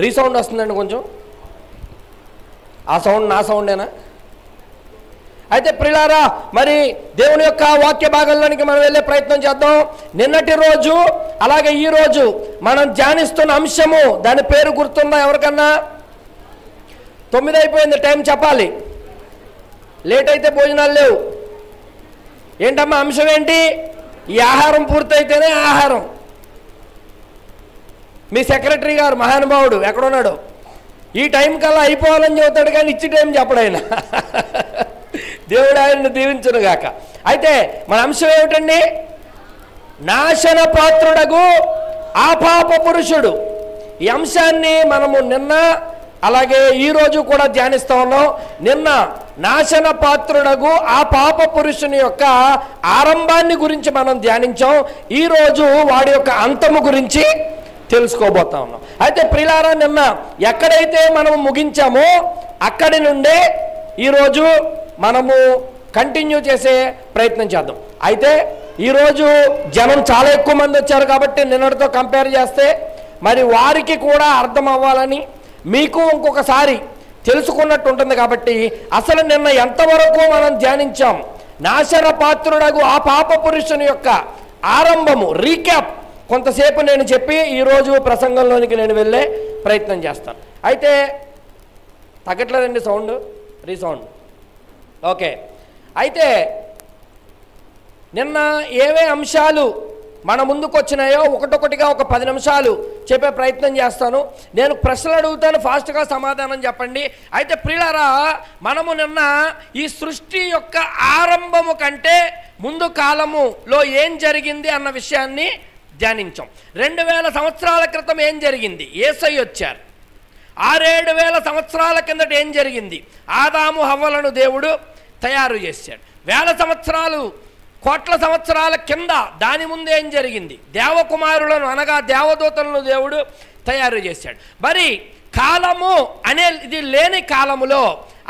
Resound వస్తుందండి కొంచెం. ఆ సౌండ్ నా సౌండేనా? అయితే ప్రియులారా, మరి దేవుని యొక్క వాక్య భాగంలోనికి మనం వెళ్ళే ప్రయత్నం చేద్దాం. నిన్నటి రోజు అలాగే ఈ రోజు మనం ధ్యానిస్తున్న అంశము, దాని పేరు గుర్తుందా ఎవరికన్నా? 9 అయిపోయింది, టైం చెప్పాలి. లేట్ అయితే భోజనాలు లేవు. ఏంటమ్మా అంశం ఏంటి? ఈ ఆహారం పూర్తయితేనే ఆహారం. మీ సెక్రటరీ గారు మహానుభావుడు ఎక్కడున్నాడు? ఈ టైం కల్లా అయిపోవాలని చెబుతాడు కానీ ఇచ్చి టైం చెప్పడాయన. దేవుడు ఆయన్ని దీవించునుగాక. అయితే మన అంశం ఏమిటండి? నాశన పాత్రుడగు ఆ పాప పురుషుడు. ఈ అంశాన్ని మనము నిన్న అలాగే ఈరోజు కూడా ధ్యానిస్తూ ఉన్నాం. నిన్న నాశన పాత్రుడగు ఆ పాప పురుషుని యొక్క ఆరంభాన్ని గురించి మనం ధ్యానించాం. ఈరోజు వాడి యొక్క అంతము గురించి తెలుసుకోబోతా ఉన్నాం. అయితే ప్రియులారా, నిన్న ఎక్కడైతే మనము ముగించామో అక్కడి నుండే ఈరోజు మనము కంటిన్యూ చేసే ప్రయత్నం చేద్దాం. అయితే ఈరోజు జనం చాలా ఎక్కువ మంది వచ్చారు కాబట్టి నిన్నటితో కంపేర్ చేస్తే మరి వారికి కూడా అర్థం అవ్వాలని మీకు ఇంకొకసారి తెలుసుకున్నట్టు ఉంటుంది కాబట్టి అసలు నిన్న ఎంతవరకు మనం ధ్యానించాం, నాశన పాత్రుడగు ఆ పాప పురుషుని యొక్క ఆరంభము రీక్యాప్ కొంతసేపు నేను చెప్పి ఈరోజు ప్రసంగంలోనికి నేను వెళ్ళే ప్రయత్నం చేస్తాను. అయితే తగ్గట్లేదండి సౌండ్, రీసౌండ్. ఓకే. అయితే నిన్న ఏవే అంశాలు మన ముందుకు వచ్చినాయో ఒకటొకటిగా ఒక 10 నిమిషాలు చెప్పే ప్రయత్నం చేస్తాను. నేను ప్రశ్నలు అడుగుతాను, ఫాస్ట్గా సమాధానం చెప్పండి. అయితే ప్రియులారా, మనము నిన్న ఈ సృష్టి యొక్క ఆరంభము కంటే ముందు కాలములో ఏం జరిగింది అన్న విషయాన్ని ధ్యానించాం. 2000 సంవత్సరాల క్రితం ఏం జరిగింది? యేసయ్య వచ్చారు. 6-7 సంవత్సరాల కిందట ఏం జరిగింది? ఆదాము హవ్వలను దేవుడు తయారు చేశాడు. 1000 సంవత్సరాలు, కోట్ల సంవత్సరాల కింద దాని ముందు ఏం జరిగింది? దేవకుమారులను అనగా దేవదూతలను దేవుడు తయారు చేశాడు. మరి కాలము అనేది లేని కాలములో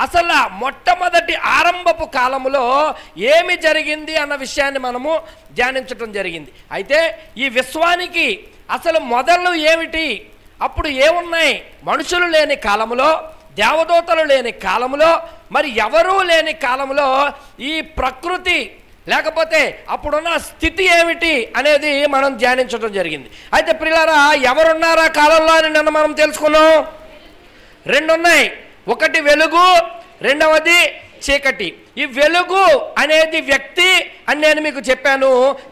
అసలు మొట్టమొదటి ఆరంభపు కాలములో ఏమి జరిగింది అన్న విషయాన్ని మనము ధ్యానించటం జరిగింది. అయితే ఈ విశ్వానికి అసలు మొదలు ఏమిటి? అప్పుడు ఏమున్నాయి? మనుషులు లేని కాలములో, దేవదూతలు లేని కాలములో, మరి ఎవరూ లేని కాలములో ఈ ప్రకృతి లేకపోతే అప్పుడున్న స్థితి ఏమిటి అనేది మనం ధ్యానించడం జరిగింది. అయితే ప్రియులారా, ఎవరున్నారా కాలంలో అని నిన్న మనం తెలుసుకున్నాం. 2 ఉన్నాయి. ఒకటి వెలుగు, రెండవది చీకటి. ఈ వెలుగు అనేది వ్యక్తి అని నేను మీకు చెప్పాను,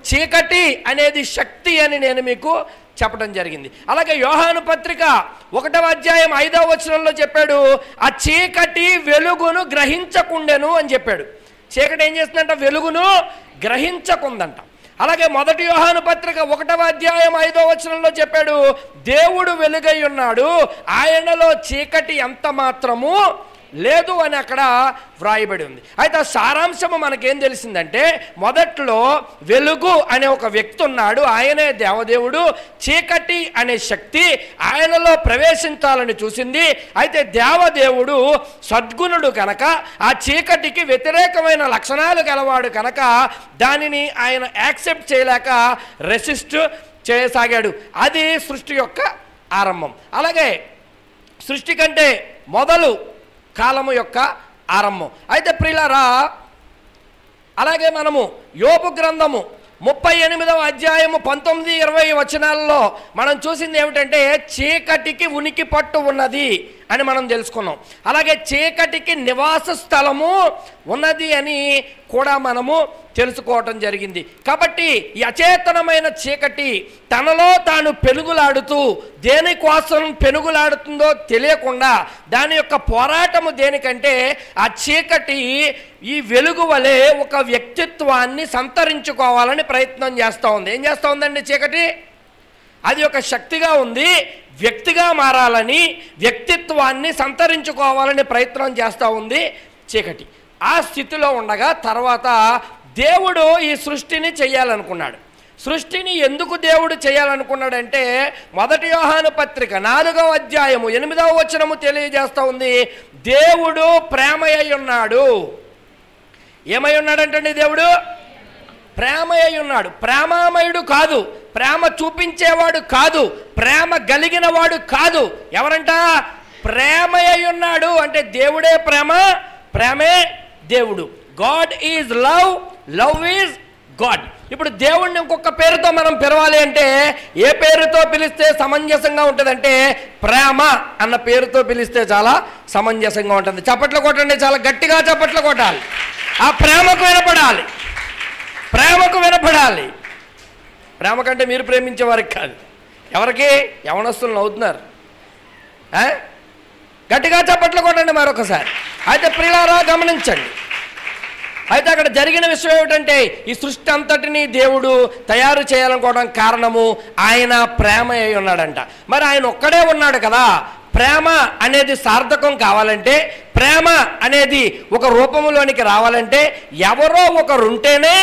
చీకటి అనేది శక్తి అని నేను మీకు చెప్పడం జరిగింది. అలాగే యోహాను పత్రిక 1వ అధ్యాయం 5వ వచనంలో చెప్పాడు, ఆ చీకటి వెలుగును గ్రహించకుండెను అని చెప్పాడు. చీకటి ఏం చేస్తుందంట? వెలుగును గ్రహించకుందంట. అలాగే 1 యోహాను పత్రిక 1వ అధ్యాయం 5వ వచనంలో చెప్పాడు, దేవుడు వెలుగై ఉన్నాడు, ఆయనలో చీకటి ఎంత మాత్రము లేదు అని అక్కడ వ్రాయబడి ఉంది. అయితే ఆ సారాంశము మనకేం తెలిసిందంటే, మొదట్లో వెలుగు అనే ఒక వ్యక్తి ఉన్నాడు, ఆయనే దేవదేవుడు. చీకటి అనే శక్తి ఆయనలో ప్రవేశించాలని చూసింది. అయితే దేవదేవుడు సద్గుణుడు కనుక, ఆ చీకటికి వ్యతిరేకమైన లక్షణాలు గలవాడు కనుక దానిని ఆయన యాక్సెప్ట్ చేయలేక రెసిస్ట్ చేయసాగాడు. అది సృష్టి యొక్క ఆరంభం. అలాగే సృష్టి కంటే మొదలు కాలము యొక్క ఆరంభం. అయితే ప్రియులారా, అలాగే మనము యోబు గ్రంథము 38వ అధ్యాయము 19-20 వచనాలలో మనం చూసింది ఏమిటంటే, చీకటికి ఉనికి పట్టు ఉన్నది అని మనం తెలుసుకున్నాం. అలాగే చీకటికి నివాస స్థలము ఉన్నది అని కూడా మనము తెలుసుకోవటం జరిగింది. కాబట్టి ఈ అచేతనమైన చీకటి తనలో తాను పెనుగులాడుతూ దేనికోసం పెనుగులాడుతుందో తెలియకుండా దాని యొక్క పోరాటము దేనికంటే, ఆ చీకటి ఈ వెలుగు వలె ఒక వ్యక్తిత్వాన్ని సంతరించుకోవాలని ప్రయత్నం చేస్తూ ఉంది. ఏం చేస్తూ ఉందండి చీకటి? అది ఒక శక్తిగా ఉంది, వ్యక్తిగా మారాలని, వ్యక్తిత్వాన్ని సంతరించుకోవాలని ప్రయత్నం చేస్తూ ఉంది చీకటి. ఆ స్థితిలో ఉండగా తర్వాత దేవుడు ఈ సృష్టిని చేయాలనుకున్నాడు. సృష్టిని ఎందుకు దేవుడు చేయాలనుకున్నాడంటే, 1 యోహాను పత్రిక 4వ అధ్యాయము 8వ వచనము తెలియజేస్తూ ఉంది, దేవుడు ప్రేమయ్య ఉన్నాడు. ఏమై ఉన్నాడంటండి? దేవుడు ప్రేమయ్య ఉన్నాడు. ప్రేమామయుడు కాదు, ప్రేమ చూపించేవాడు కాదు, ప్రేమ కలిగిన వాడు కాదు. ఎవరంట? ప్రేమ అయి ఉన్నాడు. అంటే దేవుడే ప్రేమ, ప్రేమే దేవుడు. God is love, love is God. ఇప్పుడు దేవుణ్ణి ఇంకొక పేరుతో మనం పిలవాలి అంటే ఏ పేరుతో పిలిస్తే సమంజసంగా ఉంటుందంటే ప్రేమ అన్న పేరుతో పిలిస్తే చాలా సమంజసంగా ఉంటుంది. చప్పట్లు కొట్టండి, చాలా గట్టిగా చప్పట్లు కొట్టాలి. ఆ ప్రేమకు వినపడాలి, ప్రేమకు వినపడాలి. ప్రేమ కంటే మీరు ప్రేమించే వారికి కాదు. ఎవరికి? యవనస్తులు నవ్వుతున్నారు. గట్టిగా చప్పట్లు కొట్టండి మరొకసారి. అయితే ప్రియులారా గమనించండి. అయితే అక్కడ జరిగిన విషయం ఏమిటంటే ఈ సృష్టి అంతటినీ దేవుడు తయారు చేయాలనుకోవడం కారణము ఆయన ప్రేమ అయి ఉన్నాడంట. మరి ఆయన ఒక్కడే ఉన్నాడు కదా. ప్రేమ అనేది సార్థకం కావాలంటే, ప్రేమ అనేది ఒక రూపంలోనికి రావాలంటే ఎవరో ఒకరుంటేనే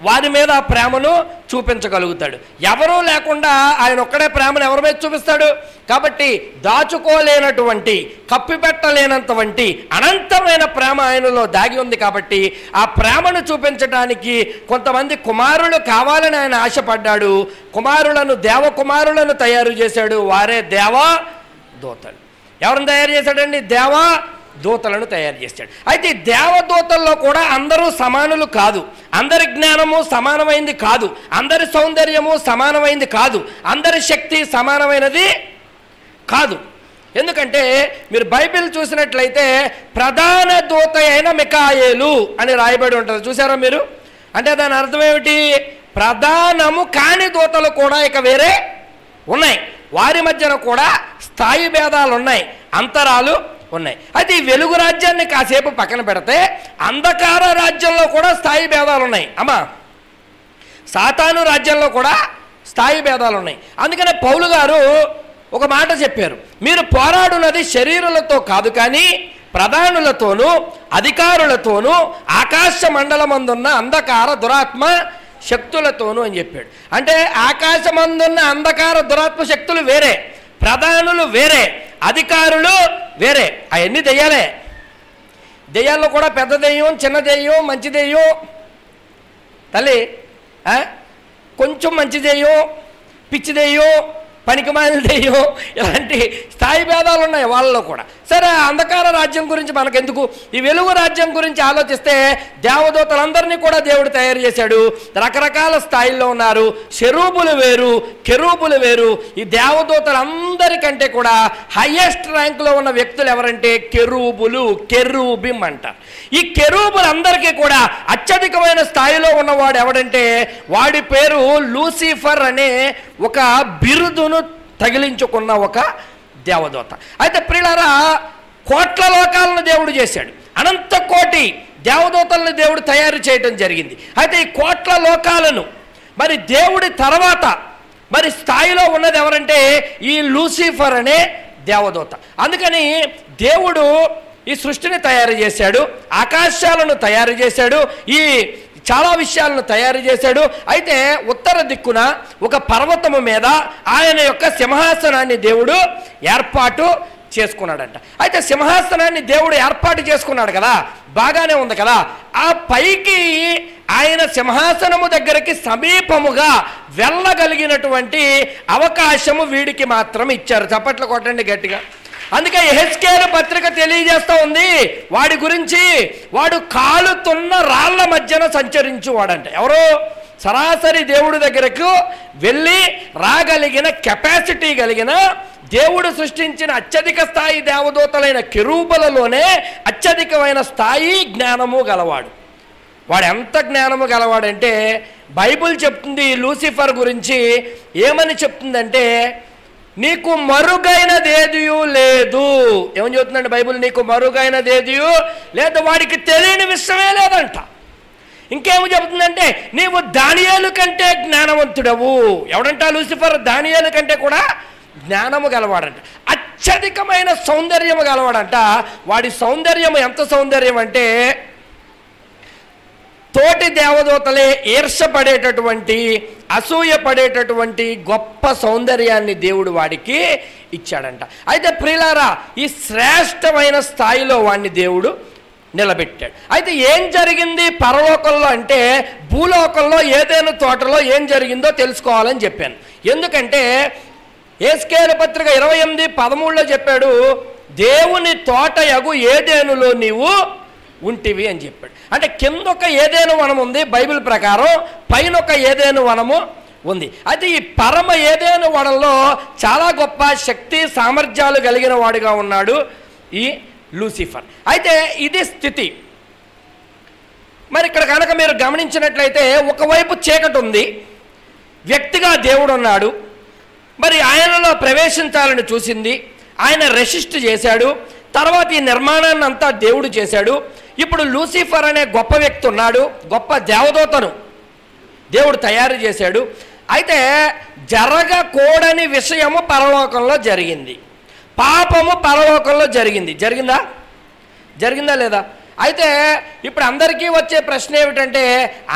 వారి మీద ఆ ప్రేమను చూపించగలుగుతాడు. ఎవరూ లేకుండా ఆయన ఒక్కడే ప్రేమను ఎవరి మీద చూపిస్తాడు? కాబట్టి దాచుకోలేనటువంటి, కప్పిపెట్టలేనంతవంటి అనంతమైన ప్రేమ ఆయనలో దాగి ఉంది. కాబట్టి ఆ ప్రేమను చూపించడానికి కొంతమంది కుమారులు కావాలని ఆయన ఆశపడ్డాడు. కుమారులను, దేవకుమారులను తయారు చేశాడు. వారే దేవా దూతలు. ఎవరిని తయారు చేశాడండి? దేవా దూతలను తయారు చేశాడు. అయితే దేవదూతల్లో కూడా అందరూ సమానులు కాదు. అందరి జ్ఞానము సమానమైంది కాదు, అందరి సౌందర్యము సమానమైంది కాదు, అందరి శక్తి సమానమైనది కాదు. ఎందుకంటే మీరు బైబిల్ చూసినట్లయితే ప్రధాన దూత అయిన మికాయేలు అని రాయబడి ఉంటుంది. చూసారా మీరు? అంటే దాని అర్థం ఏమిటి? ప్రధానము కాని దూతలు కూడా ఇక వేరే ఉన్నాయి. వారి మధ్యన కూడా స్థాయి భేదాలు ఉన్నాయి, అంతరాలు ఉన్నాయి. అయితే ఈ వెలుగు రాజ్యాన్ని కాసేపు పక్కన పెడితే అంధకార రాజ్యంలో కూడా స్థాయి భేదాలు ఉన్నాయి. అమ్మా, సాతాను రాజ్యంలో కూడా స్థాయి భేదాలు ఉన్నాయి. అందుకనే పౌలు గారు ఒక మాట చెప్పారు, మీరు పోరాడున్నది శరీరులతో కాదు కానీ ప్రధానులతోనూ అధికారులతోనూ ఆకాశ మండలమందున్న అంధకార దురాత్మ శక్తులతోనూ అని చెప్పాడు. అంటే ఆకాశమందున్న అంధకార దురాత్మ శక్తులు వేరే, ప్రధానులు వేరే, అధికారులు వేరే. అవన్నీ దెయ్యాలే. దెయ్యాల్లో కూడా పెద్ద దెయ్యం, చిన్న దెయ్యం, మంచి దెయ్యం, తల్లి కొంచెం మంచి దెయ్యం, పిచ్చి దెయ్యం, పనికిమాలిన దెయ్యం, ఇలాంటి స్థాయి భేదాలు ఉన్నాయి వాళ్ళలో కూడా. సరే, అంధకార రాజ్యం గురించి మనకెందుకు? ఈ వెలుగు రాజ్యం గురించి ఆలోచిస్తే దేవదూతలందరినీ కూడా దేవుడు తయారు చేశాడు. రకరకాల స్థాయిల్లో ఉన్నారు. షెరూబులు వేరు, కెరూబులు వేరు. ఈ దేవదూతలందరికంటే కూడా హైయెస్ట్ ర్యాంకులో ఉన్న వ్యక్తులు ఎవరంటే కెరూబులు, కెరూబిం అంటారు. ఈ కెరూబులందరికీ కూడా అత్యధికమైన స్థాయిలో ఉన్నవాడు ఎవడంటే వాడి పేరు లూసిఫర్ అనే ఒక బిరుదును తగిలించుకున్న ఒక దేవదూత. అయితే ప్రియులారా, కోట్ల లోకాలను దేవుడు చేశాడు. అనంత కోటి దేవదూతలను దేవుడు తయారు చేయడం జరిగింది. అయితే ఈ కోట్ల లోకాలను మరి దేవుడి తర్వాత మరి స్థాయిలో ఉన్నది ఎవరంటే ఈ లూసిఫర్ అనే దేవదూత. అందుకని దేవుడు ఈ సృష్టిని తయారు చేశాడు, ఆకాశాలను తయారు చేశాడు, ఈ చాలా విషయాలను తయారు చేశాడు. అయితే ఉత్తర దిక్కున ఒక పర్వతము మీద ఆయన యొక్క సింహాసనాన్ని దేవుడు ఏర్పాటు చేసుకున్నాడంట. అయితే సింహాసనాన్ని దేవుడు ఏర్పాటు చేసుకున్నాడు కదా, బాగానే ఉంది కదా. ఆ పైకి ఆయన సింహాసనము దగ్గరికి సమీపముగా వెళ్ళగలిగినటువంటి అవకాశము వీడికి మాత్రం ఇచ్చారు. చప్పట్లు కొట్టండి గట్టిగా. అందుకే యెహెజ్కేలు పత్రిక తెలియజేస్తూ ఉంది వాడి గురించి. వాడు కాలుతున్న రాళ్ల మధ్యన సంచరించువాడంట. ఎవరు? సరాసరి దేవుడి దగ్గరకు వెళ్ళి రాగలిగిన కెపాసిటీ కలిగిన, దేవుడు సృష్టించిన అత్యధిక స్థాయి దేవదూతలైన కెరూబులలోనే అత్యధికమైన స్థాయి జ్ఞానము గలవాడు. వాడు ఎంత జ్ఞానము గలవాడంటే బైబిల్ చెప్తుంది లూసిఫర్ గురించి. ఏమని చెప్తుందంటే నీకు మరుగైనదేదియూ లేదు. ఏమని చెప్తుందండి బైబిల్? నీకు మరుగైనదేదియూ లేదు. వాడికి తెలియని విషయమే లేదంట. ఇంకేమో చెబుతుందంటే నీవు దానియేలు కంటే జ్ఞానవంతుడవు. ఎవడంట? లూసిఫర్ దానియేలు కంటే కూడా జ్ఞానము గలవాడంట. అత్యధికమైన సౌందర్యము గలవాడంట. వాడి సౌందర్యము ఎంత సౌందర్యం అంటే తోటి దేవదూతలే ఈర్షపడేటటువంటి, అసూయపడేటటువంటి గొప్ప సౌందర్యాన్ని దేవుడు వాడికి ఇచ్చాడంట. అయితే ప్రియులారా, ఈ శ్రేష్టమైన స్థాయిలో వాడిని దేవుడు నిలబెట్టాడు. అయితే ఏం జరిగింది పరలోకంలో అంటే భూలోకంలో ఏదైనా తోటలో ఏం జరిగిందో తెలుసుకోవాలని చెప్పాను. ఎందుకంటే యేస్కేలు పత్రిక 28:13 చెప్పాడు, దేవుని తోటయగు ఏదేనులో నీవు ఉంటివి అని చెప్పాడు. అంటే కిందొక ఏదేను వనం ఉంది బైబిల్ ప్రకారం, పైన ఒక ఏదేను వనము ఉంది. అయితే ఈ పరమ ఏదేను వనంలో చాలా గొప్ప శక్తి సామర్థ్యాలు కలిగిన వాడిగా ఉన్నాడు ఈ లూసిఫర్. అయితే ఇది స్థితి. మరి ఇక్కడ కనుక మీరు గమనించినట్లయితే ఒకవైపు చీకటి ఉంది, వ్యక్తిగా దేవుడు ఉన్నాడు, మరి ఆయనలో ప్రవేశించాలని చూసింది, ఆయన రెసిస్ట్ చేశాడు, తర్వాత ఈ నిర్మాణాన్ని అంతా దేవుడు చేశాడు. ఇప్పుడు లూసిఫర్ అనే గొప్ప వ్యక్తి ఉన్నాడు, గొప్ప దేవదూతను దేవుడు తయారు చేశాడు. అయితే జరగకూడని విషయము పరలోకంలో జరిగింది, పాపము పరలోకంలో జరిగిందా లేదా? అయితే ఇప్పుడు అందరికీ వచ్చే ప్రశ్న ఏమిటంటే,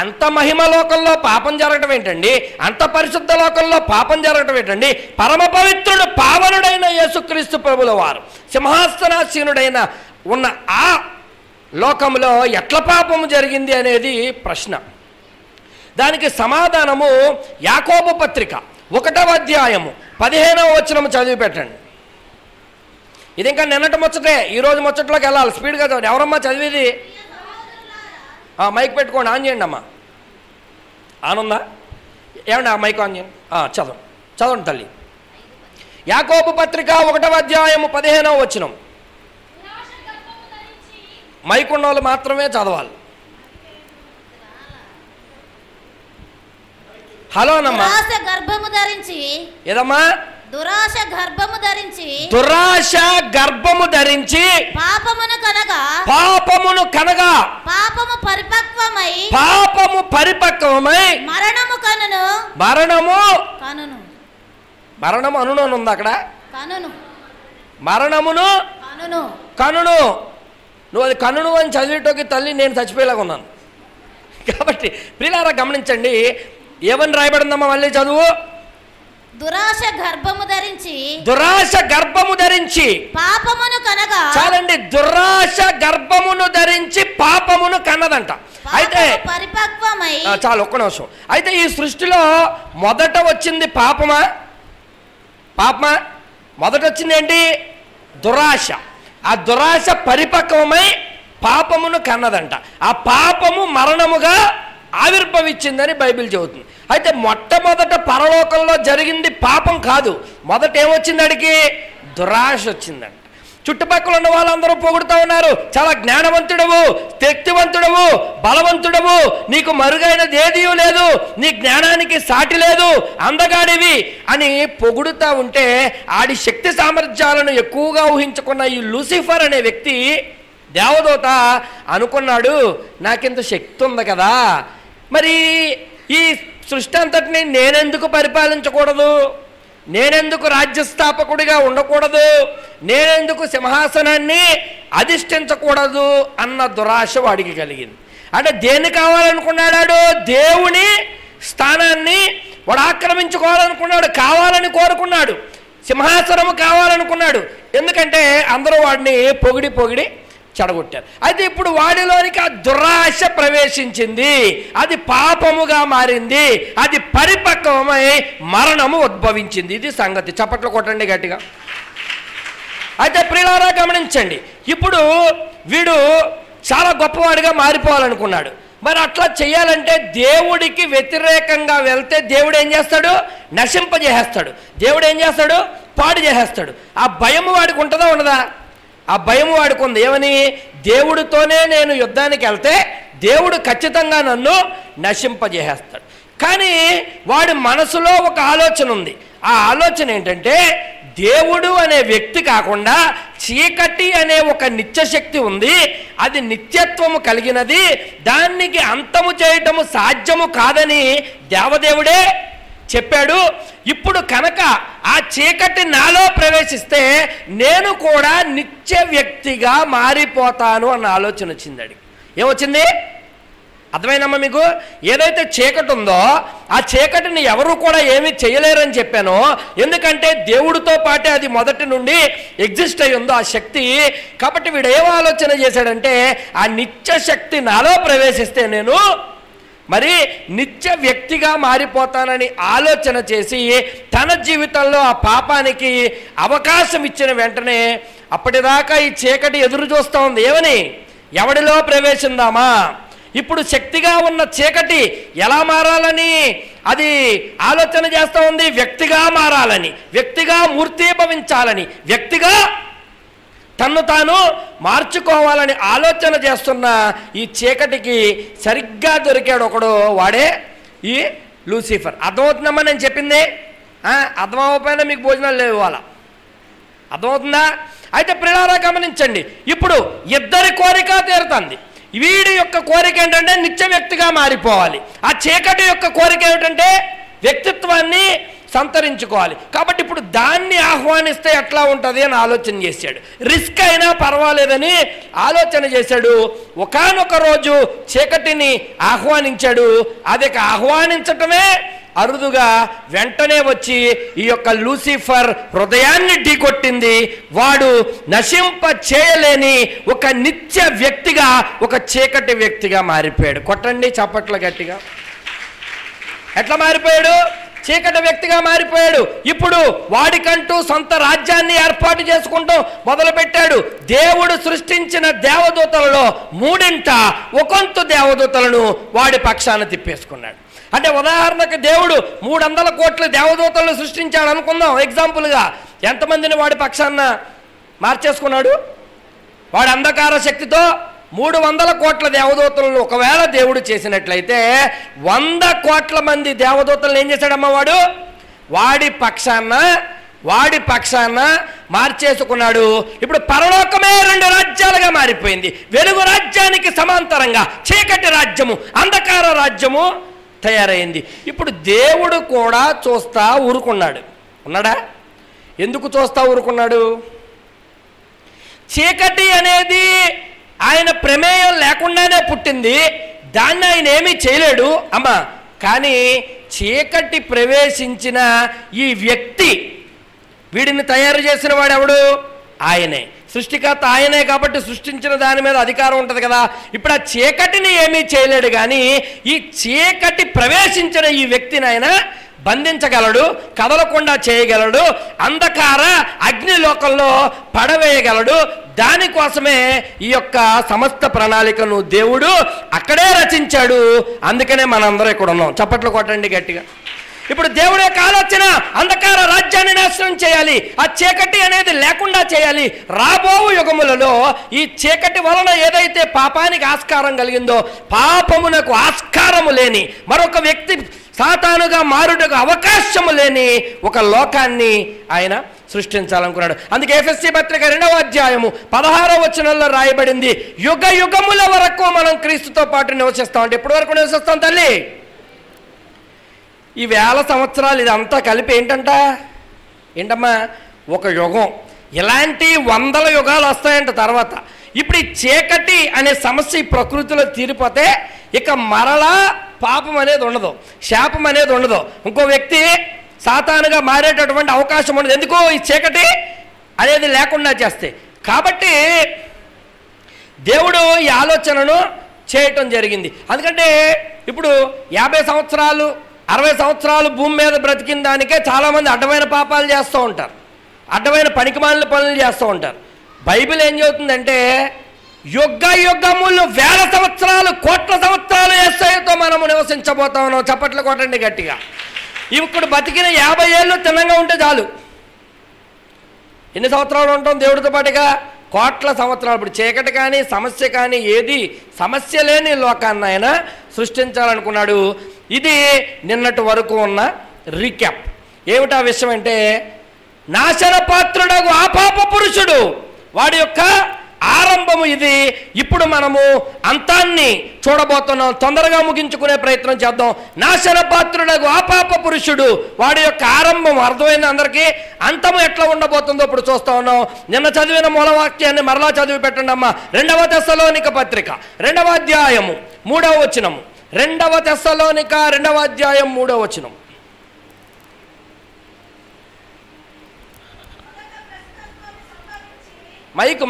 అంత మహిమ లోకంలో పాపం జరగటం ఏంటండి, అంత పరిశుద్ధ లోకంలో పాపం జరగటం ఏంటండి, పరమ పవిత్రుడు పావనుడైన యేసుక్రీస్తు ప్రభుల వారు సింహాసనాసీనుడైన ఉన్న ఆ లోకంలో ఎట్ల పాపము జరిగింది అనేది ప్రశ్న. దానికి సమాధానము యాకోబు పత్రిక 1వ అధ్యాయము 15వ వచనము చదివి పెట్టండి. ఇది ఇంకా నిన్నటి ముచ్చటే, ఈరోజు ముచ్చట్లోకి వెళ్ళాలి, స్పీడ్గా చదవండి. ఎవరమ్మా చదివేది? మైక్ పెట్టుకోండి, ఆన్ చేయండి అమ్మా. ఆనుందా? ఏమండి ఆ మైక్ ఆన్ చేయండి. చదవండి తల్లి. యాకోబు పత్రిక 1వ అధ్యాయము 15వ వచనం. మైక్ ఉన్న వాళ్ళు మాత్రమే చదవాలి. హలో అన్నమ్మా. గర్భము ధరించి ఏదమ్మా? దురాశ గర్భము ధరించి పాపమును కనగా పాపము పరిపక్వమై మరణము అనును ఉంది అక్కడ. మరణమును కనును. నువ్వు అది కనును అని చదివేటోకి తల్లి నేను చచ్చిపోయేలాగా ఉన్నాను. కాబట్టి ప్రియులారా గమనించండి, ఏమని రాయబడిందమ్మా? మళ్ళీ చదువు. దురాశ గర్భము ధరించి పాపమును కనగా. చాలండి, దురాశ గర్భమును ధరించి పాపమును కన్నదంట. అయితే పరిపక్వమై. చాలు, ఒక్క నిమిషం. అయితే ఈ సృష్టిలో మొదట వచ్చింది పాపమా? మొదట వచ్చింది ఏంటి? దురాశ. ఆ దురాశ పరిపక్వమై పాపమును కన్నదంట. ఆ పాపము మరణముగా ఆవిర్భవించిందని బైబిల్ చెబుతుంది. అయితే మొట్టమొదట పరలోకంలో జరిగింది పాపం కాదు, మొదట ఏమొచ్చింది? అడిగి దురాశ వచ్చిందంట. చుట్టుపక్కల ఉన్న వాళ్ళందరూ పొగుడుతూ ఉన్నారు, చాలా జ్ఞానవంతుడవు, శక్తివంతుడవు, బలవంతుడవు, నీకు మరుగైనది ఏదీ లేదు, నీ జ్ఞానానికి సాటి లేదు, అందగాడివి అని పొగుడుతూ ఉంటే ఆడి శక్తి సామర్థ్యాలను ఎక్కువగా ఊహించుకున్న ఈ లూసిఫర్ అనే వ్యక్తి దేవదూత అనుకున్నాడు, నాకింత శక్తి ఉంది కదా, మరి ఈ సృష్టి అంతటిని నేనెందుకు పరిపాలించకూడదు, నేనెందుకు రాజ్యస్థాపకుడిగా ఉండకూడదు, నేనెందుకు సింహాసనాన్ని అధిష్ఠించకూడదు అన్న దురాశ వాడికి కలిగింది. అంటే దేన్ని కావాలనుకున్నాడు? దేవుని స్థానాన్ని వాడు ఆక్రమించుకోవాలనుకున్నాడు, కావాలని కోరుకున్నాడు, సింహాసనము కావాలనుకున్నాడు. ఎందుకంటే అందరూ వాడిని పొగిడి చెడగొట్టారు. అయితే ఇప్పుడు వాడిలోనికి ఆ దురాశ ప్రవేశించింది, అది పాపముగా మారింది, అది పరిపక్వమై మరణము ఉద్భవించింది. ఇది సంగతి. చప్పట్లు కొట్టండి గట్టిగా. అయితే ప్రియులారా గమనించండి, ఇప్పుడు వీడు చాలా గొప్పవాడిగా మారిపోవాలనుకున్నాడు. మరి అట్లా చేయాలంటే దేవుడికి వ్యతిరేకంగా వెళ్తే దేవుడు ఏం చేస్తాడు? నశింపజేసేస్తాడు. దేవుడు ఏం చేస్తాడు? పాడు చేసేస్తాడు. ఆ భయము వాడికి ఉంటుందా ఉండదా? ఆ భయము వాడికి ఉంది. ఏమని? దేవుడితోనే నేను యుద్ధానికి వెళ్తే దేవుడు ఖచ్చితంగా నన్ను నశింపజేసేస్తాడు. కానీ వాడి మనసులో ఒక ఆలోచన ఉంది. ఆ ఆలోచన ఏంటంటే, దేవుడు అనే వ్యక్తి కాకుండా చీకటి అనే ఒక నిత్యశక్తి ఉంది, అది నిత్యత్వము కలిగినది, దానికి అంతము చేయటము సాధ్యము కాదని దేవదేవుడే చెప్పాడు. ఇప్పుడు కనుక ఆ చీకటి నాలో ప్రవేశిస్తే నేను కూడా నిత్య వ్యక్తిగా మారిపోతాను అన్న ఆలోచన వచ్చింది. అడిగి ఏమొచ్చింది? అర్థమైందమ్మా మీకు? ఏదైతే చీకటి ఉందో ఆ చీకటిని ఎవరు కూడా ఏమీ చేయలేరని చెప్పానో, ఎందుకంటే దేవుడితో పాటే అది మొదటి నుండి ఎగ్జిస్ట్ అయి ఉందో ఆ శక్తి. కాబట్టి వీడు ఏం ఆలోచన చేశాడంటే, ఆ నిత్య శక్తి నాలో ప్రవేశిస్తే నేను మరి నిత్య వ్యక్తిగా మారిపోతానని ఆలోచన చేసి తన జీవితంలో ఆ పాపానికి అవకాశం ఇచ్చిన వెంటనే అప్పటిదాకా ఈ చీకటి ఎదురు చూస్తూ ఉంది. ఏమని? ఎవడిలో ప్రవేశిందామా? ఇప్పుడు శక్తిగా ఉన్న చీకటి ఎలా మారాలని అది ఆలోచన చేస్తూ ఉంది. వ్యక్తిగా మారాలని, వ్యక్తిగా మూర్తీభవించాలని, వ్యక్తిగా తన్ను తాను మార్చుకోవాలని ఆలోచన చేస్తున్న ఈ చీకటికి సరిగ్గా దొరికాడు ఒకడు, వాడే ఈ లూసిఫర్. అర్థమవుతుందమ్మా నేను చెప్పింది? అర్థం అవ్వకపోయినా మీకు భోజనాలు లేవు ఇవాళ. అర్థమవుతుందా? అయితే ప్రియులారా గమనించండి, ఇప్పుడు ఇద్దరి కోరిక తీరుతుంది. వీడి యొక్క కోరిక ఏంటంటే నిత్య వ్యక్తిగా మారిపోవాలి. ఆ చీకటి యొక్క కోరిక ఏమిటంటే వ్యక్తిత్వాన్ని సంతరించుకోవాలి. కాబట్టి ఇప్పుడు దాన్ని ఆహ్వానిస్తే ఎట్లా ఉంటుంది అని ఆలోచన చేశాడు. రిస్క్ అయినా పర్వాలేదని ఆలోచన చేశాడు. ఒకానొక రోజు చీకటిని ఆహ్వానించాడు. అది ఆహ్వానించటమే అరుదుగా వెంటనే వచ్చి ఈ యొక్క లూసిఫర్ హృదయాన్ని ఢీకొట్టింది. వాడు నశింప చేయలేని ఒక నిత్య వ్యక్తిగా, ఒక చీకటి వ్యక్తిగా మారిపోయాడు. కొట్టండి చప్పట్లు గట్టిగా. ఎట్లా మారిపోయాడు? చీకటి వ్యక్తిగా మారిపోయాడు. ఇప్పుడు వాడికంటూ సొంత రాజ్యాన్ని ఏర్పాటు చేసుకుంటూ మొదలుపెట్టాడు. దేవుడు సృష్టించిన దేవదూతలలో 1/3 దేవదూతలను వాడి పక్షాన తిప్పేసుకున్నాడు. అంటే ఉదాహరణకు దేవుడు 300 కోట్ల దేవదూతలను సృష్టించాడు అనుకుందాం. ఎగ్జాంపుల్గా ఎంతమందిని వాడి పక్షాన మార్చేసుకున్నాడు? వాడి అంధకార శక్తితో 300 కోట్ల దేవదూతలను ఒకవేళ దేవుడు చేసినట్లయితే 100 కోట్ల మంది దేవదూతలను ఏం చేశాడమ్మా వాడు? వాడి పక్షాన మార్చేసుకున్నాడు. ఇప్పుడు పరలోకమే 2 రాజ్యాలుగా మారిపోయింది. వెలుగు రాజ్యానికి సమాంతరంగా చీకటి రాజ్యము, అంధకార రాజ్యము తయారైంది. ఇప్పుడు దేవుడు కూడా చూస్తా ఊరుకున్నాడు. ఉన్నాడా? ఎందుకు చూస్తా ఊరుకున్నాడు? చీకటి అనేది ఆయన ప్రమేయం లేకుండానే పుట్టింది. దాన్ని ఆయన ఏమీ చేయలేడు అమ్మా. కానీ చీకటి ప్రవేశించిన ఈ వ్యక్తి, వీడిని తయారు చేసిన వాడు ఎవడు? ఆయనే. సృష్టికర్త ఆయనే కాబట్టి సృష్టించిన దాని మీద అధికారం ఉంటుంది కదా. ఇప్పుడు ఆ చీకటిని ఏమీ చేయలేడు. కానీ ఈ చీకటి ప్రవేశించిన ఈ వ్యక్తిని ఆయన బంధించగలడు, కదలకుండా చేయగలడు, అంధకార అగ్నిలోకంలో పడవేయగలడు. దానికోసమే ఈ యొక్క సమస్త ప్రణాళికను దేవుడు అక్కడే రచించాడు. అందుకనే మనందరం ఇక్కడ ఉన్నాం. చప్పట్లు కొట్టండి గట్టిగా. ఇప్పుడు దేవుడి యొక్క ఆలోచన అంధకార రాజ్యాన్ని నాశనం చేయాలి, ఆ చీకటి అనేది లేకుండా చేయాలి. రాబో యుగములలో ఈ చీకటి వలన ఏదైతే పాపానికి ఆస్కారం కలిగిందో, పాపమునకు ఆస్కారము లేని మరొక వ్యక్తి సాతానుగా మారుటకు అవకాశము లేని ఒక లోకాన్ని ఆయన సృష్టించాలనుకున్నాడు. అందుకే ఎఫెసీ పత్రిక 2వ అధ్యాయము 16వ వచనంలో రాయబడింది, యుగ యుగముల వరకు మనం క్రీస్తుతో పాటు నివసిస్తాం. అంటే ఎప్పటి వరకు నివసిస్తాం తల్లి? ఈ 1000 సంవత్సరాలు ఇదంతా కలిపి ఏంటమ్మా? ఒక యుగం. ఇలాంటి 100 యుగాలు వస్తాయంట తర్వాత. ఇప్పుడు ఈ చీకటి అనే సమస్య ఈ ప్రకృతిలో తీరిపోతే ఇక మరలా పాపం అనేది ఉండదు, శాపం అనేది ఉండదు, ఇంకో వ్యక్తి సాతానుగా మారేటటువంటి అవకాశం ఉండదు. ఎందుకు? ఈ చీకటి అనేది లేకుండా చేస్తే. కాబట్టి దేవుడు ఈ ఆలోచనను చేయటం జరిగింది. అందుకంటే ఇప్పుడు 50 సంవత్సరాలు 60 సంవత్సరాలు భూమి మీద బ్రతికిన దానికే చాలామంది అడ్డమైన పాపాలు చేస్తూ ఉంటారు, అడ్డమైన పనికిమాలిన పనులు చేస్తూ ఉంటారు. బైబిల్ ఏం చెబుతుందంటే యుగ యుగములు 1000 సంవత్సరాలు కోట్ల సంవత్సరాలు యేసయ్యతో మనము నివసించబోతా ఉన్నాం. చప్పట్లు కొట్టండి గట్టిగా. ఇప్పుడు బతికిన 50 ఏళ్ళు తిన్నంగా ఉంటే చాలు. ఎన్ని సంవత్సరాలు ఉంటాం దేవుడితో పాటుగా? కోట్ల సంవత్సరాలు. ఇప్పుడు చీకటి కానీ సమస్య కానీ ఏది సమస్య లేని లోకాన్ని ఆయన సృష్టించాలనుకున్నాడు. ఇది నిన్నటి వరకు ఉన్న రీక్యాప్. ఏమిటా విషయం అంటే, నాశన పాత్రుడగు ఆ పాప పురుషుడు వాడి యొక్క ఆరంభము ఇది. ఇప్పుడు మనము అంతాన్ని చూడబోతున్నాం. తొందరగా ముగించుకునే ప్రయత్నం చేద్దాం. నాశన పాత్రుడగు ఆ పాప పురుషుడు, వాడి యొక్క ఆరంభం అర్థమైంది అందరికీ. అంతము ఎట్లా ఉండబోతుందో ఇప్పుడు చూస్తా ఉన్నాం. నిన్న చదివిన మూలవాక్యాన్ని మరలా చదివి పెట్టండి అమ్మా. 2వ తెస్సలోనిక పత్రిక 2వ అధ్యాయము 3వ వచనము. 2వ తెస్సలోనిక 2వ అధ్యాయం 3వ వచనం. మైకు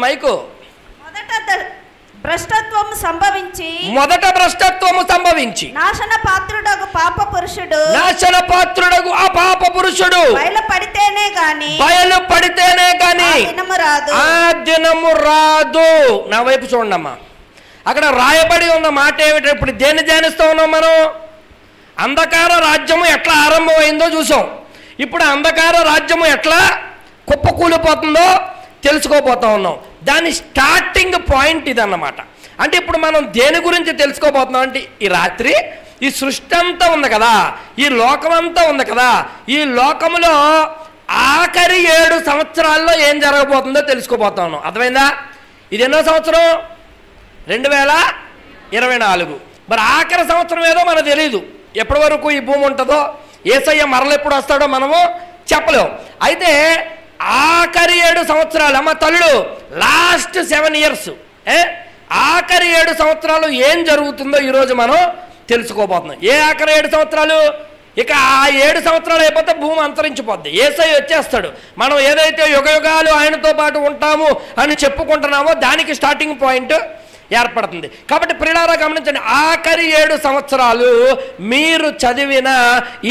మొదట భ్రష్టత్వము సంభవించి నాశన పాత్రుడగు ఆ పాప పురుషుడు బయలుపడితేనే గాని ఆ దినము రాదు. నా వైపు చూడండి అమ్మా. అక్కడ రాయబడి ఉన్న మాట ఏమిటి? ఇప్పుడు దేన్ని ధ్యానిస్తూ ఉన్నాం మనం? అంధకార రాజ్యము ఎట్లా ఆరంభమైందో చూసాం. ఇప్పుడు అంధకార రాజ్యము ఎట్లా కుప్పకూలిపోతుందో తెలుసుకోబోతా ఉన్నాం. దాని స్టార్టింగ్ పాయింట్ ఇదన్నమాట. అంటే ఇప్పుడు మనం దేని గురించి తెలుసుకోబోతున్నాం అంటే, ఈ రాత్రి ఈ సృష్టి అంతా ఉంది కదా, ఈ లోకమంతా ఉంది కదా, ఈ లోకములో ఆఖరి 7 సంవత్సరాల్లో ఏం జరగబోతుందో తెలుసుకోబోతా ఉన్నాం. అర్థమైందా? ఇది ఎన్నో సంవత్సరం? 2024. మరి ఆఖరి సంవత్సరం ఏదో మనకు తెలియదు. ఎప్పటి వరకు ఈ భూమి ఉంటుందో, యేసయ్య మరల ఎప్పుడు వస్తాడో మనము చెప్పలేం. అయితే ఆఖరి 7 సంవత్సరాలు అమ్మ తల్లుడు, లాస్ట్ 7 years, ఆఖరి 7 సంవత్సరాలు ఏం జరుగుతుందో ఈరోజు మనం తెలుసుకోబోతున్నాం. ఏ ఆఖరి 7 సంవత్సరాలు? ఇక ఆ 7 సంవత్సరాలు అయిపోతే భూమి అంతరించిపోద్ది. యేసయ్య వచ్చేస్తాడు. మనం ఏదైతే యుగయుగాలు ఆయనతో పాటు ఉంటాము అని చెప్పుకుంటున్నామో దానికి స్టార్టింగ్ పాయింట్ ఏర్పడుతుంది. కాబట్టి ప్రియులారా గమనించండి, ఆఖరి 7 సంవత్సరాలు మీరు చదివిన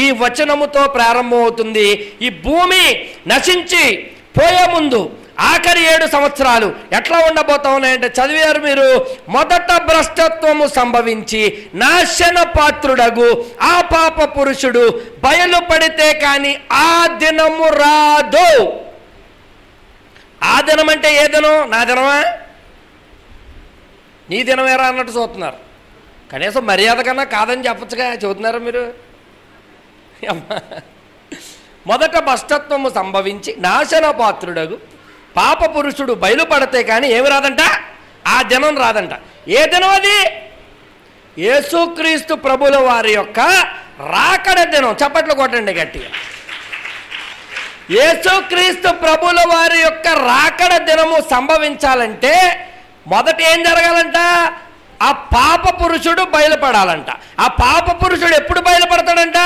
ఈ వచనముతో ప్రారంభమవుతుంది. ఈ భూమి నశించి పోయే ముందు ఆఖరి 7 సంవత్సరాలు ఎట్లా ఉండబోతా ఉన్నాయంటే చదివారు మీరు. మొదట భ్రష్టత్వము సంభవించి నాశన పాత్రుడగు ఆ పాప పురుషుడు బయలుపడితే కానీ ఆ దినము రాదు. ఆ దినం అంటే ఏ దినం? నా దినమా? నీ దినమేరా అన్నట్టు చూస్తున్నారు. కనీసం మర్యాద కన్నా కాదని చెప్పచ్చుగా, చెబుతున్నారు మీరు. మొదట భ్రష్టత్వము సంభవించి నాశన పాత్రుడగు పాప పురుషుడు బయలుపడితే కానీ ఏమి రాదంట? ఆ దినం రాదంట. ఏ దినం అది? యేసుక్రీస్తు ప్రభుల వారి యొక్క రాకడ దినం. చప్పట్లు కొట్టండి గట్టిగా. యేసుక్రీస్తు ప్రభుల వారి యొక్క రాకడ దినము సంభవించాలంటే మొదట ఏం జరగాలంట? ఆ పాప పురుషుడు బయలుపడాలంట. ఆ పాప పురుషుడు ఎప్పుడు బయలుపడతాడంట?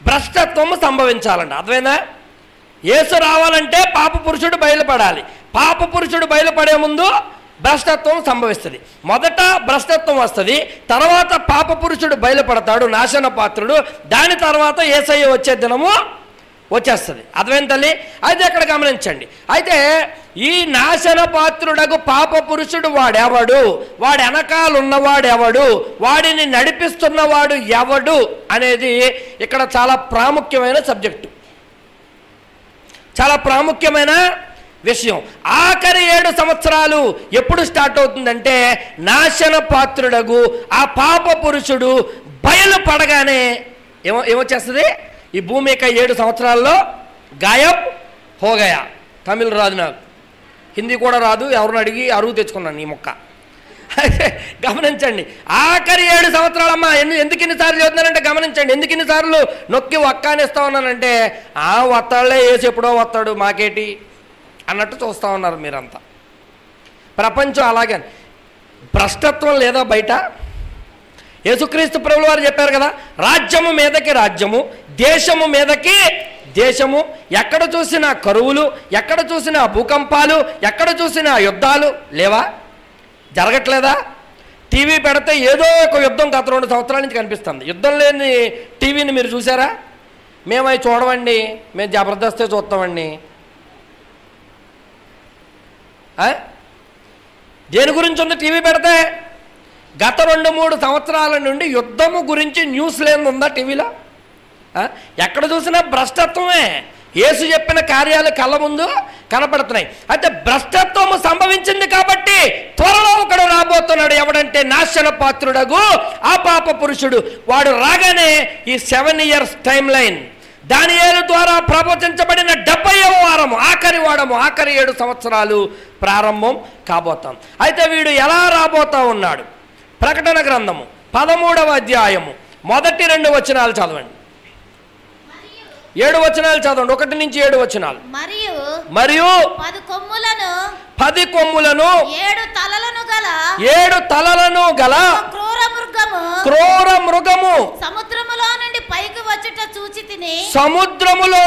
భ్రష్టత్వము సంభవించాలంట. అర్థమైందా? యేసు రావాలంటే పాప పురుషుడు బయలుపడాలి. పాప పురుషుడు బయలుపడే ముందు భ్రష్టత్వం సంభవిస్తుంది. మొదట భ్రష్టత్వం వస్తుంది, తర్వాత పాప పురుషుడు బయలుపడతాడు, నాశన పాత్రుడు. దాని తర్వాత యేసయ్య వచ్చే దినము వచ్చేస్తుంది. అర్థమైంది తల్లి? అయితే అక్కడ గమనించండి. అయితే ఈ నాశన పాత్రుడకు పాప పురుషుడు వాడెవడు, వాడు వెనకాలన్నవాడెవడు, వాడిని నడిపిస్తున్నవాడు ఎవడు అనేది ఇక్కడ చాలా ప్రాముఖ్యమైన సబ్జెక్టు, చాలా ప్రాముఖ్యమైన విషయం. ఆఖరి 7 సంవత్సరాలు ఎప్పుడు స్టార్ట్ అవుతుందంటే నాశన పాత్రుడగు ఆ పాప పురుషుడు బయలుపడగానే ఏమొచ్చేస్తుంది? ఈ భూమి యొక్క 7 సంవత్సరాల్లో గాయబ్ హోగయా. తమిళ్ రాదు, నాకు హిందీ కూడా రాదు, ఎవరిని అడిగి అరువు తెచ్చుకున్నాను ఈ మొక్క. గమనించండి, ఆఖరి 7 సంవత్సరాలమ్మా. ఎందుకు ఇన్నిసార్లు చదువుతున్నానంటే గమనించండి. ఎందుకు ఇన్నిసార్లు నొక్కి ఒక్కానిస్తా ఉన్నానంటే ఆ వత్తాళ్లే వేసి ఎప్పుడో వస్తాడు మాకేటి అన్నట్టు చూస్తూ ఉన్నారు మీరంతా. ప్రపంచం అలాగే. భ్రష్టత్వం లేదా బయట? యేసుక్రీస్తు ప్రభువు వారు చెప్పారు కదా, రాజ్యము మీదకి రాజ్యము, దేశము మీదకి దేశము. ఎక్కడ చూసినా కరువులు, ఎక్కడ చూసినా భూకంపాలు, ఎక్కడ చూసినా యుద్ధాలు లేవా? జరగట్లేదా? టీవీ పెడితే ఏదో ఒక యుద్ధం గత 2 సంవత్సరాల నుంచి కనిపిస్తుంది. యుద్ధం లేని టీవీని మీరు చూసారా? మేము అవి చూడమండి, మేము జబర్దస్తే చూస్తామండి. దేని గురించి ఉంది టీవీ పెడితే? గత 2-3 సంవత్సరాల నుండి యుద్ధము గురించి న్యూస్ లేని ఉందా టీవీలో? ఎక్కడ చూసినా భ్రష్టత్వమే. యేసు చెప్పిన కార్యాలు కళ్ళ ముందు కనపడుతున్నాయి. అయితే భ్రష్టత్వము సంభవించింది కాబట్టి త్వరలో ఒకడు రాబోతున్నాడు. ఎవడంటే నాశన పాత్రుడగు ఆ పాప పురుషుడు. వాడు రాగానే ఈ 7 years టైం లైన్, దానియేలు ద్వారా ప్రవచించబడిన 70వ వారము, ఆఖరి 7 సంవత్సరాలు ప్రారంభం కాబోతాం. అయితే వీడు ఎలా రాబోతా ఉన్నాడు? ప్రకటన గ్రంథము 13వ అధ్యాయము మొదటి 2 వచనాలు చదవండి. 7 వచనాలు చదవండి, 1 నుంచి 7 వచనాలు. మరియు 10 కొమ్ములను 7 తలలను గల క్రూర మృగము సముద్రములో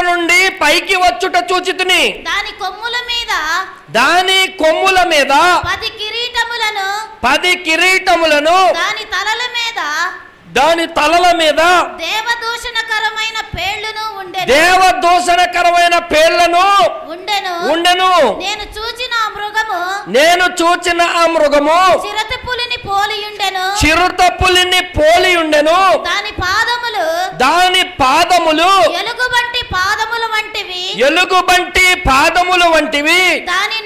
నుండి పైకి వచ్చుట చూచితిని. దాని కొమ్ముల మీద 10 కిరీటములను దాని తలల మీద దేవదూషణకరమైన పేర్లను ఉండెను. నేను చూచిన ఆ మృగము చిరుత పులిని పోలి ఉండెను. దాని పాదములు ఎలుగుబంటి పాదములు వంటివి. దాని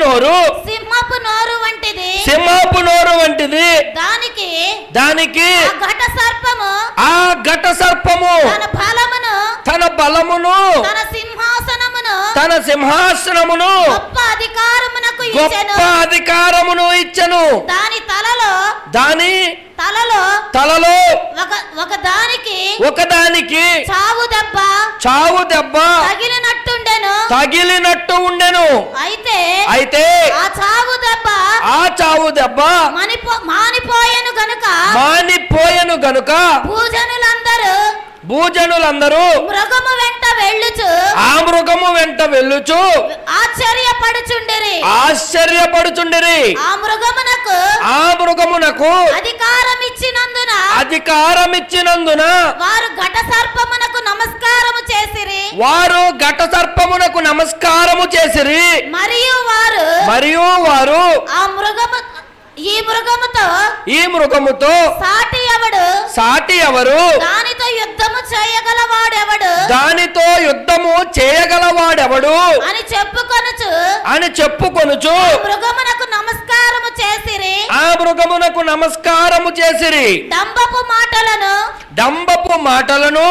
నోరు సింహపు నోరు వంటిది. దానికి ఆ ఘట సర్పము తన బలమును తన సింహాసనమును గొప్ప అధికారమును ఇచ్చెను. దాని తలలో ఒకదానికి చావు దెబ్బ తగిలినట్టు ఉండెను. అయితే ఆ చావు దెబ్బ మానిపోయెను గనుక భూజనులందరూ ఆ మృగము వెంట వెళ్ళుచు ఆశ్చర్యపడుచుండిరి. ఆ మృగమునకు అధికారం ఇచ్చినందున వారు ఘట సర్పమునకు నమస్కారము చేసిరి. మరియు వారు ఈ మృగముతో సాటి ఎవరు? దానితో యుద్ధము చేయగలవాడెవడు అని చెప్పుకొనుచు ఆ మృగమునకు నమస్కారము చేసిరి. డంబపు మాటలను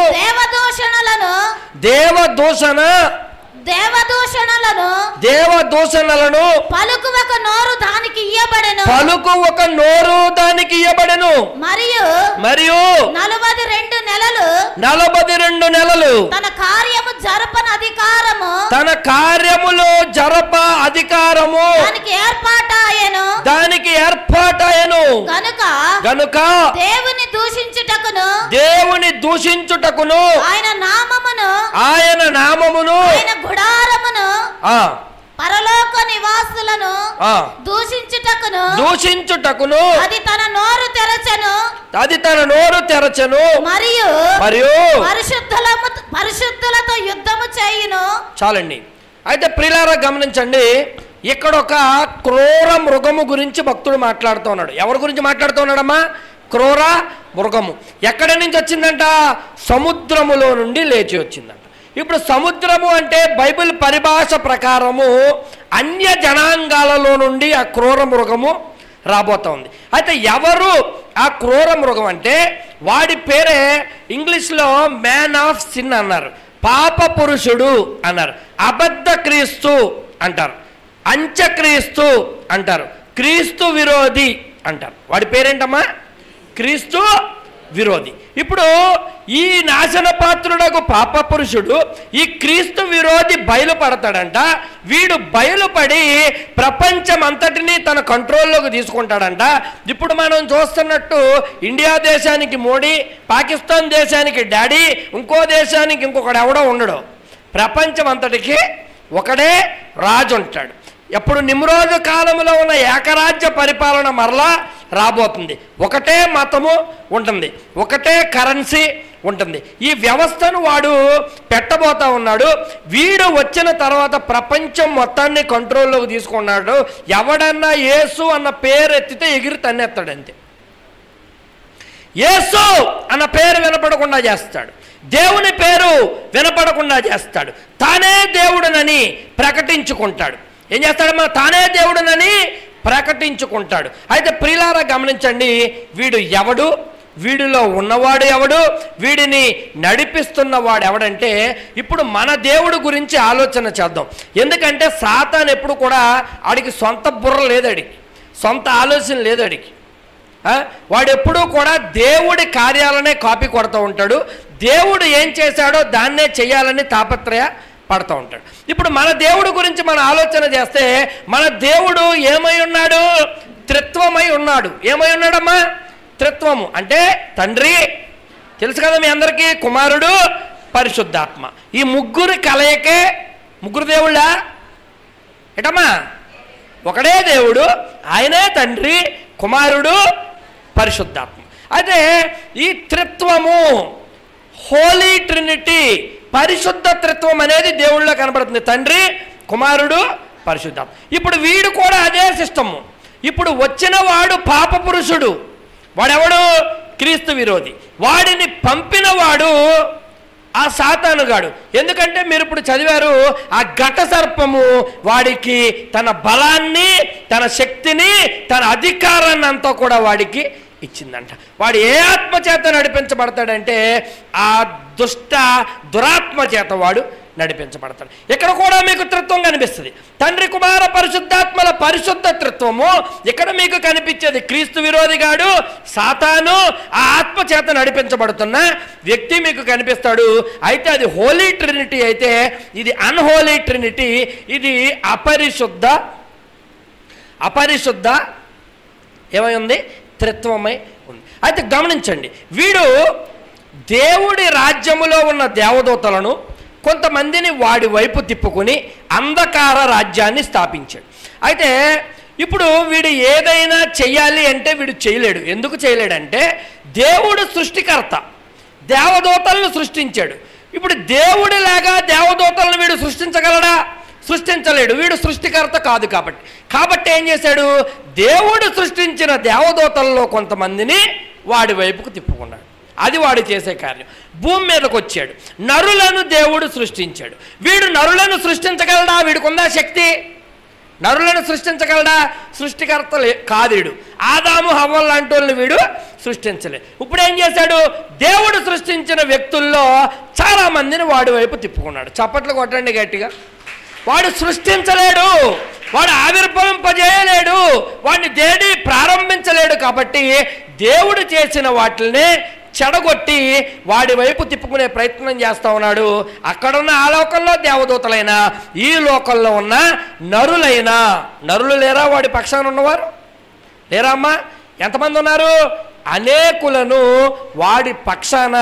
దేవదూషణలను పలుకు ఒక నోరు దానికి ఇయ్యబడెను. మరియు 42 నెలలు తన కార్యములో జరప అధికారము దానికి ఏర్పాటాయెను. గనుక దేవుని దూషించుటకును ఆయన నామమును పరలోక నివాసులను దూషించుటకును అది తన నోరు తెరచెను. మరియు పరిశుద్ధులతో యుద్ధము చేయును. చాలండి. అయితే ప్రియులారా గమనించండి, ఇక్కడ ఒక క్రూర మృగము గురించి భక్తుడు మాట్లాడుతూ ఉన్నాడు. ఎవరి గురించి మాట్లాడుతూ ఉన్నాడమ్మా? క్రూర మృగము. ఎక్కడి నుంచి వచ్చిందంట? సముద్రములో నుండి లేచి వచ్చిందంట. ఇప్పుడు సముద్రము అంటే బైబిల్ పరిభాష ప్రకారము అన్య జనాంగాలలో నుండి ఆ క్రూర మృగము రాబోతోంది. అయితే ఎవరు ఆ క్రూర మృగం అంటే వాడి పేరే ఇంగ్లీష్లో మ్యాన్ ఆఫ్ సిన్ అన్నారు, పాప పురుషుడు అన్నారు, అబద్ధ క్రీస్తు అంటారు, అంత్యక్రీస్తు అంటారు, క్రీస్తు విరోధి అంటారు. వాడి పేరేంటమ్మా? క్రీస్తు విరోధి. ఇప్పుడు ఈ నాశన పాత్రుడకు పాప పురుషుడు ఈ క్రీస్తు విరోధి బయలుపడతాడంట. వీడు బయలుపడి ప్రపంచం అంతటినీ తన కంట్రోల్లోకి తీసుకుంటాడంట. ఇప్పుడు మనం చూస్తున్నట్టు ఇండియా దేశానికి మోడీ, పాకిస్తాన్ దేశానికి డాడీ, ఇంకో దేశానికి ఇంకొకడు ఎవడో ఉండడు. ప్రపంచం అంతటికి ఒకడే రాజు ఉంటాడు. ఎప్పుడు నిమ్రోజు కాలంలో ఉన్న ఏకరాజ్య పరిపాలన మరలా రాబోతుంది. ఒకటే మతము ఉంటుంది, ఒకటే కరెన్సీ ఉంటుంది. ఈ వ్యవస్థను వాడు పెట్టబోతా ఉన్నాడు. వీడు వచ్చిన తర్వాత ప్రపంచం మొత్తాన్ని కంట్రోల్లోకి తీసుకున్నాడు. ఎవడన్నా యేసు అన్న పేరు ఎత్తితే ఎగిరి తన్నెత్తాడు అంతే. యేసు అన్న పేరు వినపడకుండా చేస్తాడు, దేవుని పేరు వినపడకుండా చేస్తాడు, తానే దేవుడునని ప్రకటించుకుంటాడు. ఏం చేస్తాడమ్మా? తానే దేవుడునని ప్రకటించుకుంటాడు. అయితే ప్రియులారా గమనించండి, వీడు ఎవడు, వీడిలో ఉన్నవాడు ఎవడు, వీడిని నడిపిస్తున్నవాడు ఎవడంటే, ఇప్పుడు మన దేవుడు గురించి ఆలోచన చేద్దాం. ఎందుకంటే సాతాను ఎప్పుడు కూడా ఆడికి సొంత బుర్ర లేదు, ఆడికి సొంత ఆలోచన లేదు, ఆడికి వాడెప్పుడూ కూడా దేవుడి కార్యాలనే కాపీ కొడుతూ ఉంటాడు. దేవుడు ఏం చేశాడో దాన్నే చేయాలని తాపత్రయ పడుతూ ఉంటాడు. ఇప్పుడు మన దేవుడు గురించి మనం ఆలోచన చేస్తే, మన దేవుడు ఏమై ఉన్నాడు? త్రిత్వమై ఉన్నాడు. ఏమై ఉన్నాడమ్మా? త్రిత్వము అంటే తండ్రి తెలుసు కదా మీ అందరికీ, కుమారుడు, పరిశుద్ధాత్మ. ఈ ముగ్గురు కలయికే ముగ్గురు దేవుళ్ళ ఏటమ్మా? ఒకడే దేవుడు, ఆయనే తండ్రి, కుమారుడు, పరిశుద్ధాత్మ. అయితే ఈ త్రిత్వము, హోలీ ట్రినిటీ, పరిశుద్ధ త్రిత్వం అనేది దేవుళ్ళలో కనబడుతుంది. తండ్రి, కుమారుడు, పరిశుద్ధాత్మ. ఇప్పుడు వీడు కూడా అదే సిస్టము. ఇప్పుడు వచ్చిన వాడు పాప పురుషుడు, వాడెవడు? క్రీస్తు విరోధి. వాడిని పంపినవాడు ఆ సాతానుగాడు. ఎందుకంటే మీరు ఇప్పుడు చదివారు, ఆ ఘట సర్పము వాడికి తన బలాన్ని, తన శక్తిని, తన అధికారాన్ని అంతా కూడా వాడికి ఇచ్చిందంట. వాడు ఏ ఆత్మ చేత నడిపించబడతాడంటే ఆ దురాత్మ చేత వాడు నడిపించబడతాడు. ఇక్కడ కూడా మీకు త్రిత్వం కనిపిస్తుంది. తండ్రి, కుమార, పరిశుద్ధాత్మల పరిశుద్ధ త్రిత్వము ఇక్కడ మీకు కనిపించేది. క్రీస్తు విరోధిగాడు సాతాను ఆ ఆత్మ చేత నడిపించబడుతున్న వ్యక్తి మీకు కనిపిస్తాడు. అయితే అది హోలీ ట్రినిటీ అయితే ఇది అన్హోలీ ట్రినిటీ, ఇది అపరిశుద్ధ ఏమై ఉంది? త్రిత్వమై ఉంది. అయితే గమనించండి, వీడు దేవుడి రాజ్యములో ఉన్న దేవదూతలను కొంతమందిని వాడి వైపు తిప్పుకొని అంధకార రాజ్యాన్ని స్థాపించాడు. అయితే ఇప్పుడు వీడు ఏదైనా చెయ్యాలి అంటే వీడు చేయలేడు. ఎందుకు చేయలేడంటే దేవుడు సృష్టికర్త, దేవదూతలను సృష్టించాడు. ఇప్పుడు దేవుడిలాగా దేవదూతలను వీడు సృష్టించగలడా? సృష్టించలేడు. వీడు సృష్టికర్త కాదు. కాబట్టి ఏం చేశాడు? దేవుడు సృష్టించిన దేవదూతల్లో కొంతమందిని వాడి వైపుకు తిప్పుకున్నాడు. అది వాడు చేసే కార్యం. భూమి మీదకి వచ్చాడు, నరులను దేవుడు సృష్టించాడు. వీడు నరులను సృష్టించగలడా? వీడికుందా శక్తి? నరులను సృష్టించగలడా? సృష్టికర్త కాదు వీడు. ఆదాము హవ్వ లాంటి వాళ్ళని వీడు సృష్టించలేదు. ఇప్పుడు ఏం చేశాడు? దేవుడు సృష్టించిన వ్యక్తుల్లో చాలా మందిని వాడి వైపు తిప్పుకున్నాడు. చప్పట్లు కొట్టండి గట్టిగా. వాడు సృష్టించలేడు, వాడు ఆవిర్భవింపజేయలేడు, వాడిని దేని ప్రారంభించలేడు. కాబట్టి దేవుడు చేసిన వాటిని చెడగొట్టి వాడి వైపు తిప్పుకునే ప్రయత్నం చేస్తూ ఉన్నాడు. అక్కడున్న ఆ లోకంలో దేవదూతలైనా, ఈ లోకంలో ఉన్న నరులు లేరా? వాడి పక్షాన ఉన్నవారు లేరా అమ్మా? ఎంతమంది ఉన్నారు? అనేకులను వాడి పక్షాన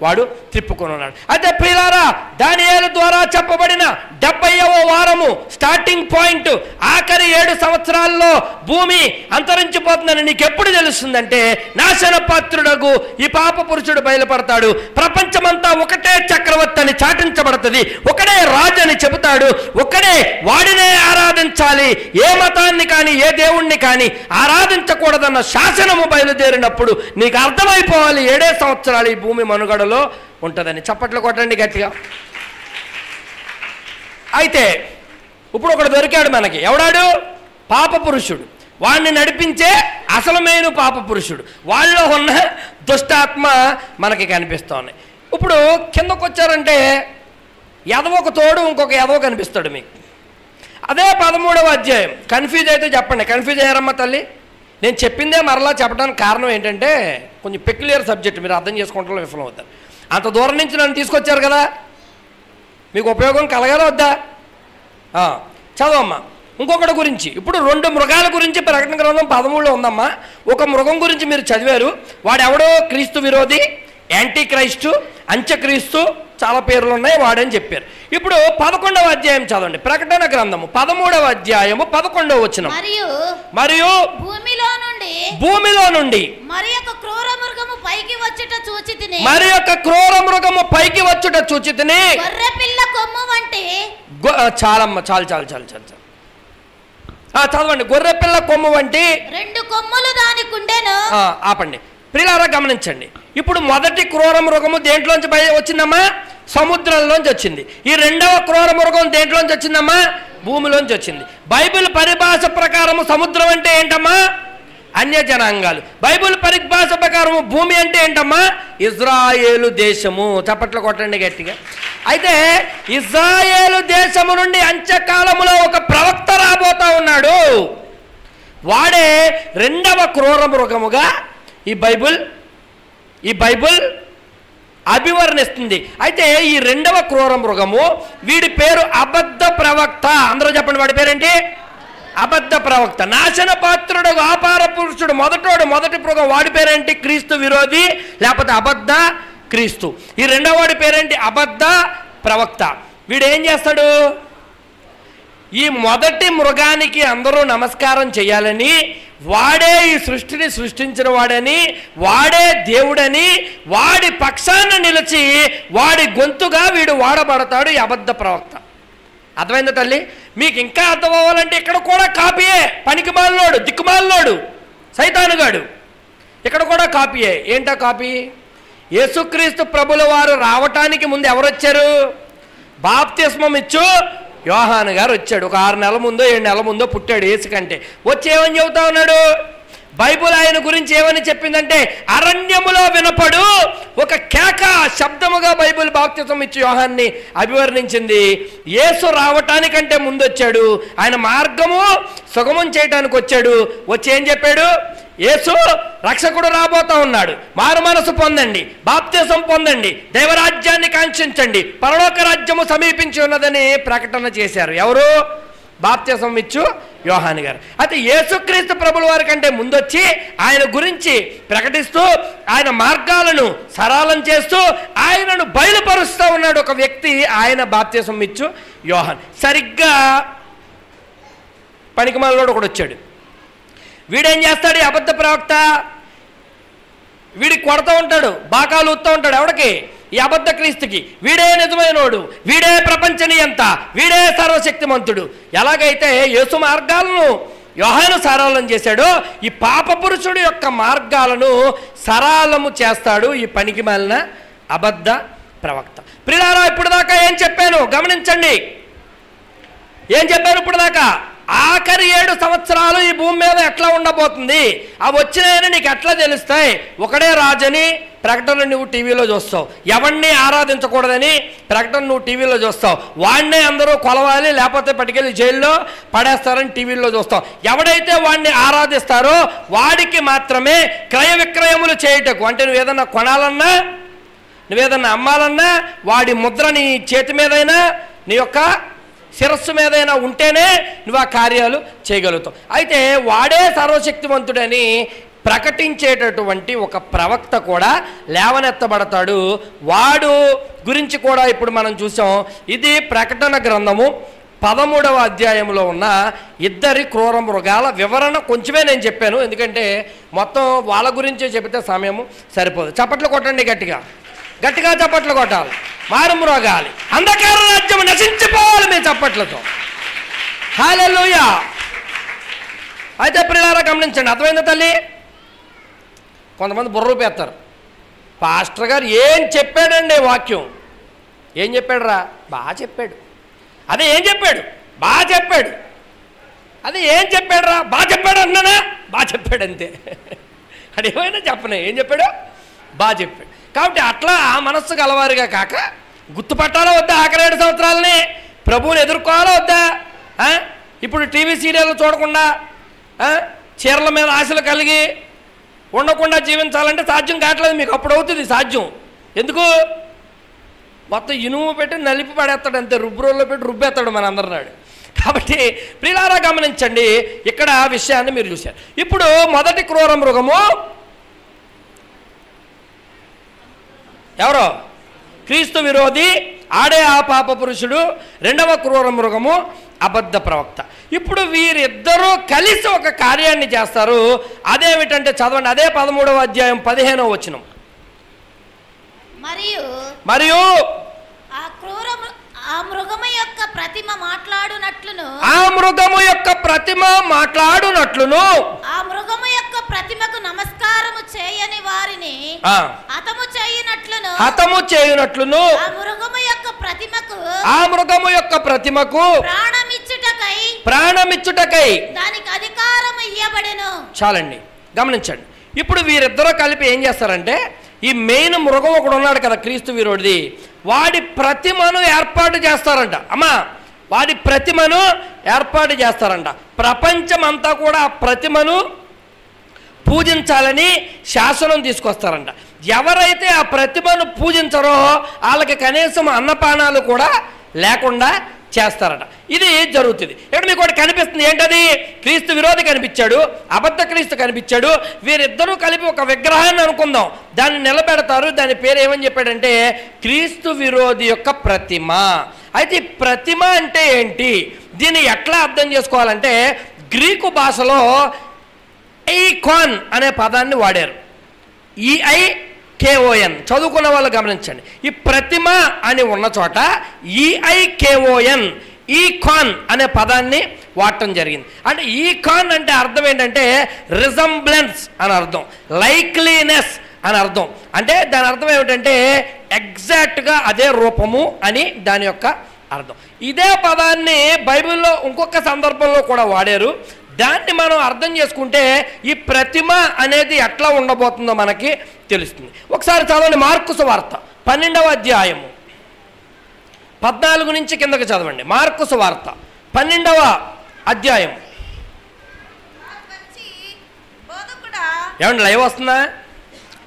వాడు తిప్పుకొని ఉన్నాడు. అయితే ప్రియులారా, దానియేలు ద్వారా చెప్పబడిన 70వ వారము స్టార్టింగ్ పాయింట్, ఆఖరి 7 సంవత్సరాల్లో భూమి అంతరించిపోతుందని నీకెప్పుడు తెలుస్తుందంటే, నాశన పాత్రుడగు ఈ పాప పురుషుడు బయలుపడతాడు. ప్రపంచమంతా ఒకటే చక్రవర్తి అని చాటించబడుతుంది, ఒకడే రాజు అని చెబుతాడు, ఒకడే వాడినే ఆరాధించాలి, ఏ మతాన్ని కానీ ఏ దేవుణ్ణి కానీ ఆరాధించకూడదన్న శాసనము బయలుదేరినప్పుడు నీకు అర్థమైపోవాలి 7 సంవత్సరాలు ఈ భూమి మనుగడలో ఉంటుందని. చప్పట్లు కొట్టండి గట్టిగా. అయితే ఇప్పుడు ఒకడు దొరికాడు మనకి. ఎవడాడు? పాప పురుషుడు. వాడిని నడిపించే అసలమైన పాప పురుషుడు. వాళ్ళలో ఉన్న దుష్టాత్మ మనకి కనిపిస్తూ ఉన్నాయి. ఇప్పుడు కిందకు వచ్చారంటే ఎదవొక తోడు ఇంకొక ఎదవ కనిపిస్తాడు మీకు. అదే 13వ అధ్యాయం. కన్ఫ్యూజ్ అయితే చెప్పండి. కన్ఫ్యూజ్ అయ్యారమ్మా తల్లి? నేను చెప్పిందే మరలా చెప్పడానికి కారణం ఏంటంటే కొంచెం పెక్యులర్ సబ్జెక్ట్, మీరు అర్థం చేసుకుంటూ విఫలం అవుతారు. అంత దూరం నుంచి నన్ను తీసుకొచ్చారు కదా, మీకు ఉపయోగం కలగాలా వద్దా? చదవమ్మా. ఇంకొకటి గురించి, ఇప్పుడు 2 మృగాల గురించి ప్రకటన గ్రంథం 13లో ఉందమ్మా. ఒక మృగం గురించి మీరు చదివారు, వాడెవడో క్రీస్తు విరోధి, యాంటీ క్రైస్టు, అంత్యక్రీస్తు, చాలా పేర్లు ఉన్నాయి, వాడని చెప్పారు. ఇప్పుడు 11వ అధ్యాయం చదవండి. ప్రకటన గ్రంథము 13వ అధ్యాయము 11వ వచనం. మరియు భూమిలో నుండి మరి యొక్క క్రూర మృగము పైకి వచ్చుట చూచితిని. గొర్రెపిల్ల కొమ్ము వంటి చాలమ్మ చాలు చదవండి. గొర్రెపిల్ల కొమ్ము వంటి 2 కొమ్ములు దానికి ఉండెను. ఆపండి ప్రియులారా, గమనించండి. ఇప్పుడు మొదటి క్రూర మృగము దేంట్లోంచి వచ్చిందమ్మా? సముద్రంలోంచి వచ్చింది. ఈ 2వ క్రూర మృగం దేంట్లోంచి వచ్చిందమ్మా? భూమిలోంచి వచ్చింది. బైబిల్ పరిభాష ప్రకారము సముద్రం అంటే ఏంటమ్మా? అన్య జనాంగాలు. బైబిల్ పరిభాష ప్రకారం భూమి అంటే ఏంటమ్మా? ఇజ్రాయేలు దేశము. చప్పట్లు కొట్టండి గట్టిగా. అయితే ఇజ్రాయేలు దేశము నుండి అంత్యకాలములో ఒక ప్రవక్త రాబోతా ఉన్నాడు. వాడే రెండవ క్రూర మృగముగా ఈ బైబిల్ అభివర్ణిస్తుంది. అయితే ఈ రెండవ క్రూర మృగము, వీడి పేరు అబద్ధ ప్రవక్త. అందరూ చెప్పండి, వాడి పేరేంటి? అబద్ధ ప్రవక్త. నాశన పాత్రుడు, వ్యాపార పురుషుడు, మొదటి మృగం, వాడి పేరేంటి? క్రీస్తు విరోధి, లేకపోతే అబద్ధ క్రీస్తు. ఈ రెండవ వాడి పేరేంటి? అబద్ధ ప్రవక్త. వీడు ఏం చేస్తాడు? ఈ మొదటి మృగానికి అందరూ నమస్కారం చేయాలని, వాడే ఈ సృష్టిని సృష్టించిన వాడని, వాడే దేవుడని, వాడి పక్షాన నిలిచి వాడి గొంతుగా వీడు వాడబడతాడు, ఈ అబద్ధ ప్రవక్త. అర్థమైందా తల్లి? మీకు ఇంకా అర్థం అవ్వాలంటే ఇక్కడ కూడా కాపీయే. పనికిమాలినోడు, దిక్కుమాలినోడు, సైతానుగాడు, ఇక్కడ కూడా కాపీయే. ఏంటా కాపీ? యేసుక్రీస్తు ప్రభుల వారు రావటానికి ముందు ఎవరు వచ్చారు? బాప్తిస్మం ఇచ్చు యోహాను గారు వచ్చాడు. ఒక 6 నెలల ముందో 7 నెలల ముందో పుట్టాడు యేసు కంటే. వచ్చి ఏమని చెబుతా ఉన్నాడు? బైబుల్ ఆయన గురించి ఏమని చెప్పిందంటే, అరణ్యములో వినపడు ఒక కేక శబ్దముగా బైబిల్ బాప్తిస్మం ఇచ్చి యోహాన్ని అభివర్ణించింది. యేసు రావటానికంటే ముందు వచ్చాడు. ఆయన మార్గము సుగమం చేయటానికి వచ్చాడు. వచ్చి ఏం చెప్పాడు? యేసు రక్షకుడు రాబోతా ఉన్నాడు, మారు మనసు పొందండి, బాప్తిసం పొందండి, దైవరాజ్యాన్ని కాంక్షించండి, పరలోక రాజ్యము సమీపించి ఉన్నదని ప్రకటన చేశారు. ఎవరు? బాప్తిసం ఇచ్చు యోహాను గారు. అయితే యేసుక్రీస్తు ప్రభుల వారి కంటే ముందొచ్చి ఆయన గురించి ప్రకటిస్తూ, ఆయన మార్గాలను సరళం చేస్తూ, ఆయనను బయలుపరుస్తూ ఉన్నాడు ఒక వ్యక్తి. ఆయన బాప్తిసం ఇచ్చు యోహాన్. సరిగ్గా పనికిమాలినోడు ఒకడు వచ్చాడు. వీడేం చేస్తాడు? ఈ అబద్ధ ప్రవక్త వీడికి కొడతా ఉంటాడు, బాకాలు ఊస్తూ ఉంటాడు. ఎవడికి? ఈ అబద్ధ క్రీస్తుకి. వీడే నిజమైనోడు, వీడే ప్రపంచనీయంత, వీడే సర్వశక్తిమంతుడు. ఎలాగైతే యేసు మార్గాలను యోహాను సరళం చేశాడో, ఈ పాప పురుషుడు యొక్క మార్గాలను సరళము చేస్తాడు ఈ పనికిమాలిన అబద్ధ ప్రవక్త. ప్రియులారా, ఇప్పుడు దాకా ఏం చెప్పాను గమనించండి. ఏం చెప్పాను ఇప్పుడు దాకా? ఆఖరి 7 సంవత్సరాలు ఈ భూమి మీద ఎట్లా ఉండబోతుంది, అవి వచ్చినాయని నీకు ఎట్లా తెలుస్తాయి? ఒకడే రాజని ప్రకటన నువ్వు టీవీలో చూస్తావు, ఎవరిని ఆరాధించకూడదని ప్రకటన నువ్వు టీవీలో చూస్తావు, వాడినే అందరూ కొలవాలి లేకపోతే పట్టుకెళ్ళి జైల్లో పడేస్తారని టీవీలో చూస్తావు. ఎవడైతే వాడిని ఆరాధిస్తారో వాడికి మాత్రమే క్రయ విక్రయములు చేయుటకు, అంటే నువ్వు ఏదన్నా కొనాలన్నా, నువ్వేదన్నా అమ్మాలన్నా, వాడి ముద్ర నీ చేతి మీదైనా, నీ యొక్క శిరస్సు మీదైనా ఉంటేనే నువ్వు ఆ కార్యాలు చేయగలుగుతావు. అయితే వాడే సర్వశక్తివంతుడని ప్రకటించేటటువంటి ఒక ప్రవక్త కూడా లేవనెత్తబడతాడు. వాడు గురించి కూడా ఇప్పుడు మనం చూసాం. ఇది ప్రకటన గ్రంథము 13వ అధ్యాయంలో ఉన్న 2 క్రూర మృగాల వివరణ కొంచెమే నేను చెప్పాను, ఎందుకంటే మొత్తం వాళ్ళ గురించే చెబితే సమయము సరిపోదు. చప్పట్లు కొట్టండి, గట్టిగా గట్టిగా చప్పట్లు కొట్టాలి. మారుమ్రోగాలి, అంధకార రాజ్యం నశించిపోవాలి మీ చప్పట్లతో. హల్లెలూయా. అయితే ప్రియులారా గమనించండి, అర్థమైందా తల్లి? కొంతమంది బుర్ర పేస్తారు. పాస్టర్ గారు ఏం చెప్పాడండి వాక్యం? ఏం చెప్పాడు రా? బాగా చెప్పాడు. అదే ఏం చెప్పాడు? బాగా చెప్పాడు. అదే ఏం చెప్పాడు రా? బాగా చెప్పాడు అన్నానా? బాగా చెప్పాడు అంతే. అది ఏమైనా చెప్పనే, ఏం చెప్పాడు? బాగా చెప్పాడు. కాబట్టి అట్లా ఆ మనస్సు గలవారిగా కాక గుర్తుపట్టాలా వద్దా? ఆఖరి 7 సంవత్సరాలని ప్రభువుని ఎదుర్కోవాలా వద్దా? ఇప్పుడు టీవీ సీరియల్ చూడకుండా చీరల మీద ఆశలు కలిగి ఉండకుండా జీవించాలంటే సాధ్యం కావట్లేదు మీకు. అప్పుడు అవుతుంది సాధ్యం. ఎందుకు? మొత్తం ఇనుము పెట్టి నలిపి పడేస్తాడు అంతే, రుబ్బురోల్లో పెట్టి రుబ్బేస్తాడు మన అందరినాడు. కాబట్టి ప్రియులారా గమనించండి, ఇక్కడ విషయాన్ని మీరు చూశారు. ఇప్పుడు మొదటి క్రూర మృగము ఎవరో? క్రీస్తు విరోధి, ఆడే ఆ పాప పురుషుడు. రెండవ క్రూర మృగము అబద్ధ ప్రవక్త. ఇప్పుడు వీరిద్దరూ కలిసి ఒక కార్యాన్ని చేస్తారు. అదేమిటంటే చదవండి, అదే 13వ అధ్యాయం 15వ వచనం. మరియు ఆ మృగము యొక్క ప్రతిమ మాట్లాడునట్లును, ఆ మృగము యొక్క ప్రతిమ మాట్లాడునట్లును, ఆ మృగము యొక్క ప్రతిమకు నమస్కారము చేయని వారిని హతము చేయునట్లును, ఆ మృగము యొక్క ప్రతిమకు, ఆ మృగము యొక్క ప్రతిమకు ప్రాణమిచ్చుటకై దానికి అధికారము ఇయ్యబడెను. చాలండి. గమనించండి. ఇప్పుడు వీరిద్దరూ కలిపి ఏం చేస్తారంటే, ఈ మెయిన్ మృగం ఒకడు ఉన్నాడు కదా క్రీస్తు విరోధిది, వాడి ప్రతిమను ఏర్పాటు చేస్తారంట. అమ్మా, వాడి ప్రతిమను ఏర్పాటు చేస్తారంట. ప్రపంచమంతా కూడా ఆ ప్రతిమను పూజించాలని శాసనం తీసుకొస్తారంట. ఎవరైతే ఆ ప్రతిమను పూజించరో వాళ్ళకి కనీసం అన్నపానాలు కూడా లేకుండా చేస్తారట. ఇది జరుగుతుంది. ఇక్కడ మీకు ఒకటి కనిపిస్తుంది. ఏంటది? క్రీస్తు విరోధి కనిపించాడు, అబద్ధ క్రీస్తు కనిపించాడు. వీరిద్దరూ కలిపి ఒక విగ్రహాన్ని అనుకుందాం, దాన్ని నిలబెడతారు. దాని పేరు ఏమని చెప్పాడంటే క్రీస్తు విరోధి యొక్క ప్రతిమ. అయితే ఈ ప్రతిమ అంటే ఏంటి, దీన్ని ఎట్లా అర్థం చేసుకోవాలంటే, గ్రీకు భాషలో ఐకాన్ అనే పదాన్ని వాడారు. ఈఐకేఓఎన్. చదువుకున్న వాళ్ళు గమనించండి. ఈ ప్రతిమ అని ఉన్న చోట ఈఐకేఓఎన్, ఈకాన్ అనే పదాన్ని వాడటం జరిగింది. అంటే ఈకాన్ అంటే అర్థం ఏంటంటే రిజంబ్లెన్స్ అని అర్థం, లైక్లీనెస్ అని అర్థం. అంటే దాని అర్థం ఏమిటంటే ఎగ్జాక్ట్గా అదే రూపము అని దాని యొక్క అర్థం. ఇదే పదాన్ని బైబిల్లో ఇంకొక సందర్భంలో కూడా వాడారు. దాన్ని మనం అర్థం చేసుకుంటే ఈ ప్రతిమ అనేది ఎట్లా ఉండబోతుందో మనకి తెలుస్తుంది. ఒకసారి చదవండి, మార్కు సువార్త 12వ అధ్యాయము 14 నుంచి కిందకి చదవండి. మార్కు సువార్త 12వ అధ్యాయం. ఏమండి లైవ్ వస్తుందా?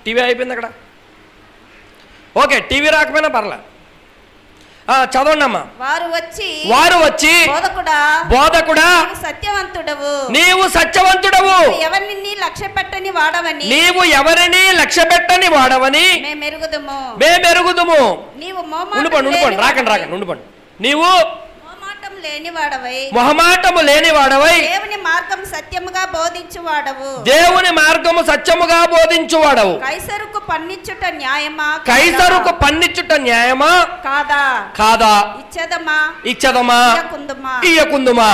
టీవీ అయిపోయింది అక్కడ. ఓకే, టీవీ రాకపోయినా పర్లే, చదవండి అమ్మా. వారు వచ్చి బోధకుడా నీవు సత్యవంతుడవు, ఎవరిని లక్ష్య పెట్టని వాడవని, నీవు ఎవరిని లక్ష్య పెట్టని వాడవని మేమెరుగుదుము. ఉండిపోండి, రాకండి. నీవు మొహమాటము లేనివాడవై దేవుని మార్గము సత్యముగా బోధించువాడవు. కైసరుకు పన్నిచ్చుట న్యాయమా కాదా ఇచ్చదమా ఇయ్యకుందుమా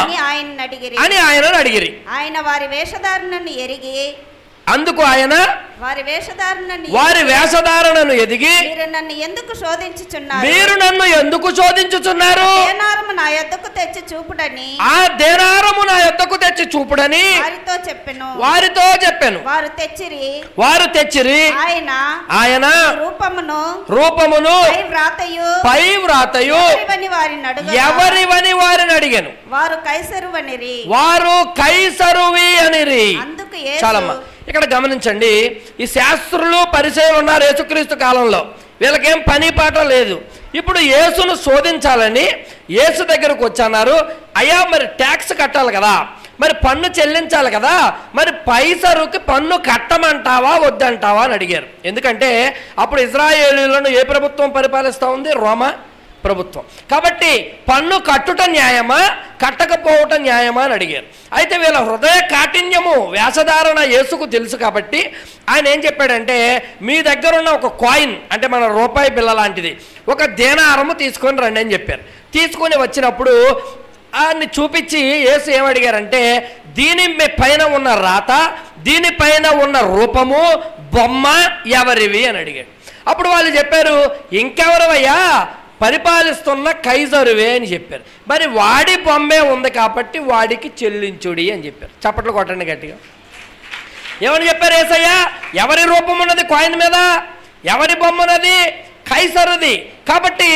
అని ఆయనను అడిగిరి. ఆయన వారి వేషధారణను ఎరిగి అందుకు ఆయన వారి వేషధారణను ఎదిగి మీరు నన్ను ఎందుకు శోధించుచున్నారు? నా యొద్దకు తెచ్చి చూపుడని ఆ దేనారము నా యొద్దకు తెచ్చి చూపుడని వారితో చెప్పెను. వారు తెచ్చిరి. ఆయన రూపమును పై వ్రాతయు ఎవరివని వారిని అడిగాను. వారు కైసరువి అనిరి. చాలమ్మా, ఇక్కడ గమనించండి. ఈ శాస్త్రులు పరిచయం ఉన్నారు యేసుక్రీస్తు కాలంలో, వీళ్ళకేం పని పాట లేదు. ఇప్పుడు యేసును శోధించాలని యేసు దగ్గరకు వచ్చన్నారు. అయ్యా, మరి ట్యాక్స్ కట్టాలి కదా, మరి పన్ను చెల్లించాలి కదా, మరి పైసరుకి పన్ను కట్టమంటావా వద్దంటావా అని అడిగారు. ఎందుకంటే అప్పుడు ఇజ్రాయేలీయులను ఏ ప్రభుత్వం పరిపాలిస్తూ ఉంది? రోమా ప్రభుత్వం. కాబట్టి పన్ను కట్టుట న్యాయమా కట్టకపోవటం న్యాయమా అని అడిగారు. అయితే వీళ్ళ హృదయ కాఠిన్యము వేషధారణ యేసుకు తెలుసు కాబట్టి ఆయన ఏం చెప్పాడంటే, మీ దగ్గర ఉన్న ఒక కాయిన్, అంటే మన రూపాయి బిల్ల లాంటిది, ఒక దేనారము తీసుకొని రండి అని చెప్పారు. తీసుకొని వచ్చినప్పుడు ఆయన్ని చూపించి యేసు ఏమడిగారంటే, దీని పైన ఉన్న రాత, దీనిపైన ఉన్న రూపము బొమ్మ ఎవరివి అని అడిగాడు. అప్పుడు వాళ్ళు చెప్పారు, ఇంకెవరవయ్యా, పరిపాలిస్తున్న కైజరువే అని చెప్పారు. మరి వాడి బొమ్మే ఉంది కాబట్టి వాడికి చెల్లించుడి అని చెప్పారు. చప్పట్లు కొట్టండి గట్టిగా. ఏమని చెప్పారు యేసయ్య? ఎవరి రూపం ఉన్నది కాయిన్ మీద? ఎవరి బొమ్మ ఉన్నది? కైసరుది. కాబట్టి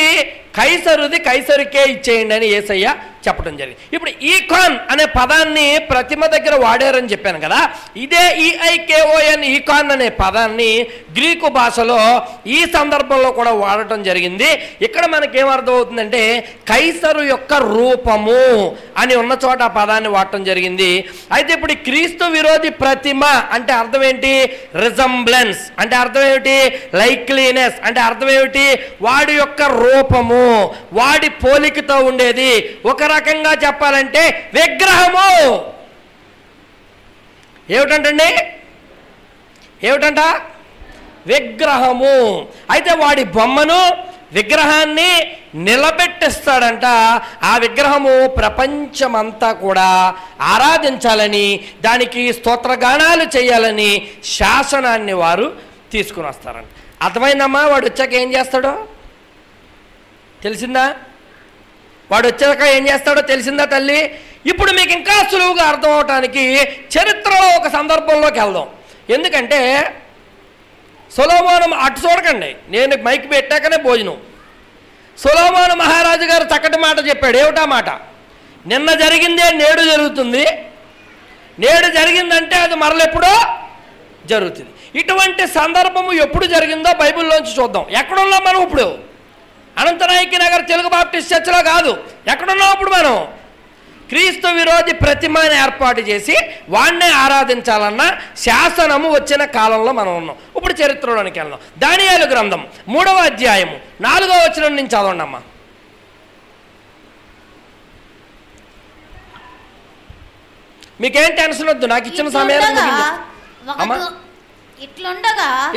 కైసరుది కైసరుకే ఇచ్చేయండి అని యేసయ్య చెప్పడం జరిగింది. ఇప్పుడు ఈకాన్ అనే పదాన్ని ప్రతిమ దగ్గర వాడారని చెప్పాను కదా, ఇదే ఈఐకేఓఎన్ ఈకాన్ అనే పదాన్ని గ్రీకు భాషలో ఈ సందర్భంలో కూడా వాడటం జరిగింది. ఇక్కడ మనకేమర్థం అవుతుందంటే కైసరు యొక్క రూపము అని ఉన్న చోట ఆ పదాన్ని వాడటం జరిగింది. అయితే ఇప్పుడు క్రీస్తు విరోధి ప్రతిమ అంటే అర్థం ఏంటి? రిజంబ్లెన్స్ అంటే అర్థం ఏమిటి? లైక్లీనెస్ అంటే అర్థం ఏమిటి? వాడి యొక్క రూపము, వాడి పోలికతో ఉండేది. ఒక రకంగా చెప్పాలంటే విగ్రహము. ఏమిటంట? విగ్రహము. అయితే వాడి బొమ్మను, విగ్రహాన్ని నిలబెట్టిస్తాడంట. ఆ విగ్రహము ప్రపంచమంతా కూడా ఆరాధించాలని, దానికి స్తోత్రగానాలు చేయాలని శాసనాన్ని వారు తీసుకుని వస్తారంట. అర్థమైందమ్మా? వాడు వచ్చాక ఏం చేస్తాడో తెలిసిందా? వాడు వచ్చాక ఏం చేస్తాడో తెలిసిందా తల్లి? ఇప్పుడు మీకు ఇంకా సులువుగా అర్థం అవటానికి చరిత్రలో ఒక సందర్భంలోకి వెళ్దాం. ఎందుకంటే సొలొమోను అటు చూడకండి, నేను మైక్ పెట్టాకనే భోజనం. సొలొమోను మహారాజు గారు చక్కటి మాట చెప్పాడు. ఏమిటా మాట? నిన్న జరిగిందే నేడు జరుగుతుంది, నేడు జరిగిందంటే అది మరలెప్పుడో జరుగుతుంది. ఇటువంటి సందర్భము ఎప్పుడు జరిగిందో బైబిల్లోంచి చూద్దాం. ఎక్కడున్నాం మనం ఇప్పుడు? అనంతనాయకి నగర్ తెలుగు బాప్టిస్ట్ చర్చిలో కాదు. ఎక్కడున్నాం ఇప్పుడు మనం? క్రీస్తు విరోధి ప్రతిమని ఏర్పాటు చేసి వాణ్ణే ఆరాధించాలన్న శాసనము వచ్చిన కాలంలో మనం ఉన్నాం. ఇప్పుడు చరిత్రలోనికి వెళ్దాం. దానియేలు గ్రంథం 3వ అధ్యాయము 4వ వచనం నుంచి చదవండి అమ్మా. మీకేం టెన్షన్ వద్దు, నాకు ఇచ్చిన సమయానికి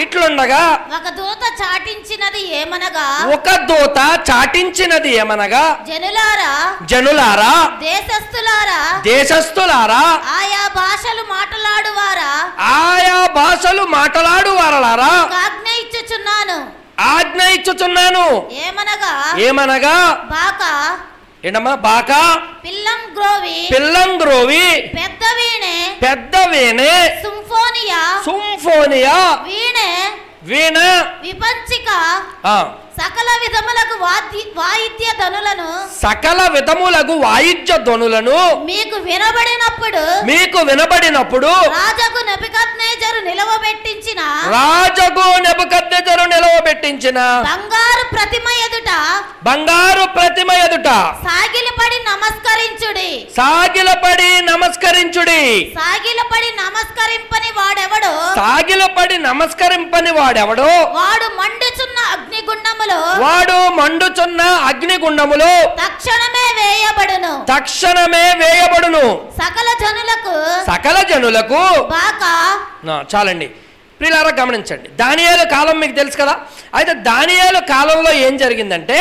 ఇట్లుండగా ఒక దూత చాటించినది ఏమనగా జనులారా దేశస్థులారా ఆయా భాషలు మాట్లాడువారలారా ఆజ్ఞ ఇచ్చుచున్నాను. ఏమనగా ఏంటమ్మా? బాకా పిల్లం గ్రోవి పెద్ద వీణే సింఫోనియా వీణ విపంచిక సకల విధములకు వాయిద్య ధనులను మీకు వినబడినప్పుడు రాజగు నెబుకద్నెజరు నిలవబెట్టించిన బంగారు ప్రతిమ ఎదుట సాగిలపడి నమస్కరింపని వాడెవడో వాడు మండుచున్న అగ్నిగుండములో తక్షణమే వేయబడును. సకల జనులకు చాలండి. ప్రియులారా గమనించండి, దానియేలు కాలం మీకు తెలుసు కదా. అయితే దానియేలు కాలంలో ఏం జరిగిందంటే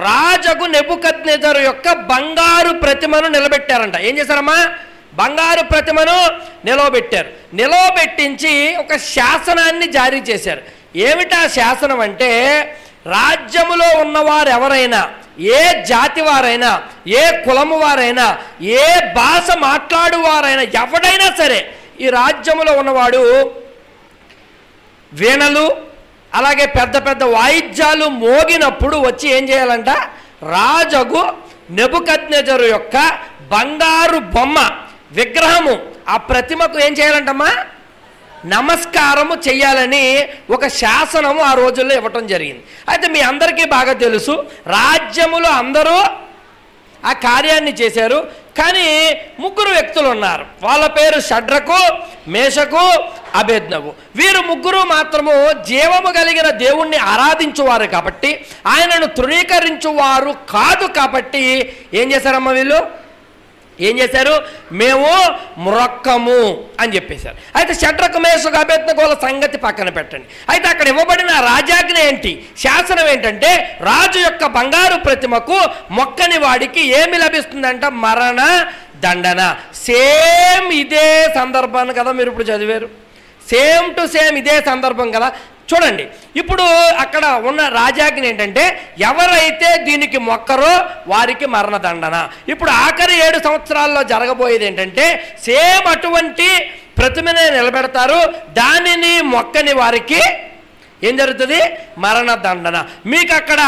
రాజగు నెబుకద్నెజరు యొక్క బంగారు ప్రతిమను నిలబెట్టారంట. ఏం చేశారమ్మా? బంగారు ప్రతిమను నిలవబెట్టించి ఒక శాసనాన్ని జారీ చేశారు. ఏమిటా శాసనం అంటే, రాజ్యములో ఉన్నవారు ఎవరైనా, ఏ జాతి వారైనా, ఏ కులము వారైనా, ఏ భాష మాట్లాడువారైనా, ఎవడైనా సరే ఈ రాజ్యములో ఉన్నవాడు వీణలు అలాగే పెద్ద పెద్ద వాయిద్యాలు మోగినప్పుడు వచ్చి ఏం చేయాలంట? రాజగు నెబుకద్నెజరు యొక్క బంగారు బొమ్మ విగ్రహము ఆ ప్రతిమకు ఏం చేయాలంటమ్మా? నమస్కారము చెయ్యాలని ఒక శాసనము ఆ రోజుల్లో ఇవ్వటం జరిగింది. అయితే మీ అందరికీ బాగా తెలుసు, రాజ్యములో అందరూ ఆ కార్యాన్ని చేశారు. కానీ 3 వ్యక్తులు ఉన్నారు. వాళ్ళ పేరు షడ్రకు, మేషకు, అబేద్నగు. వీరు 3 మాత్రము జీవము కలిగిన దేవుణ్ణి ఆరాధించువారు కాబట్టి, ఆయనను తృణీకరించువారు కాదు కాబట్టి ఏం చేశారమ్మా? వీళ్ళు ఏం చేశారు? మేము మ్రొక్కము అని చెప్పేశారు. అయితే షడ్రకు, మేషకు, అబేద్నగోల సంగతి పక్కన పెట్టండి. అయితే అక్కడ ఇవ్వబడిన రాజాజ్ఞ ఏంటి, శాసనం ఏంటంటే, రాజు యొక్క బంగారు ప్రతిమకు మొక్కని వాడికి ఏమి లభిస్తుందంట? మరణ దండన. సేమ్ ఇదే సందర్భాన్ని కదా మీరు ఇప్పుడు చదివారు. సేమ్ టు సేమ్ ఇదే సందర్భం కదా. చూడండి, ఇప్పుడు అక్కడ ఉన్న రాజాజ్ఞ ఏంటంటే, ఎవరైతే దీనికి మొక్కరో వారికి మరణదండన. ఇప్పుడు ఆఖరి 7 సంవత్సరాల్లో జరగబోయేది ఏంటంటే, సేమ్ అటువంటి ప్రతిమనే నిలబెడతారు. దానిని మొక్కని వారికి ఏం జరుగుతుంది? మరణదండన. మీకు అక్కడ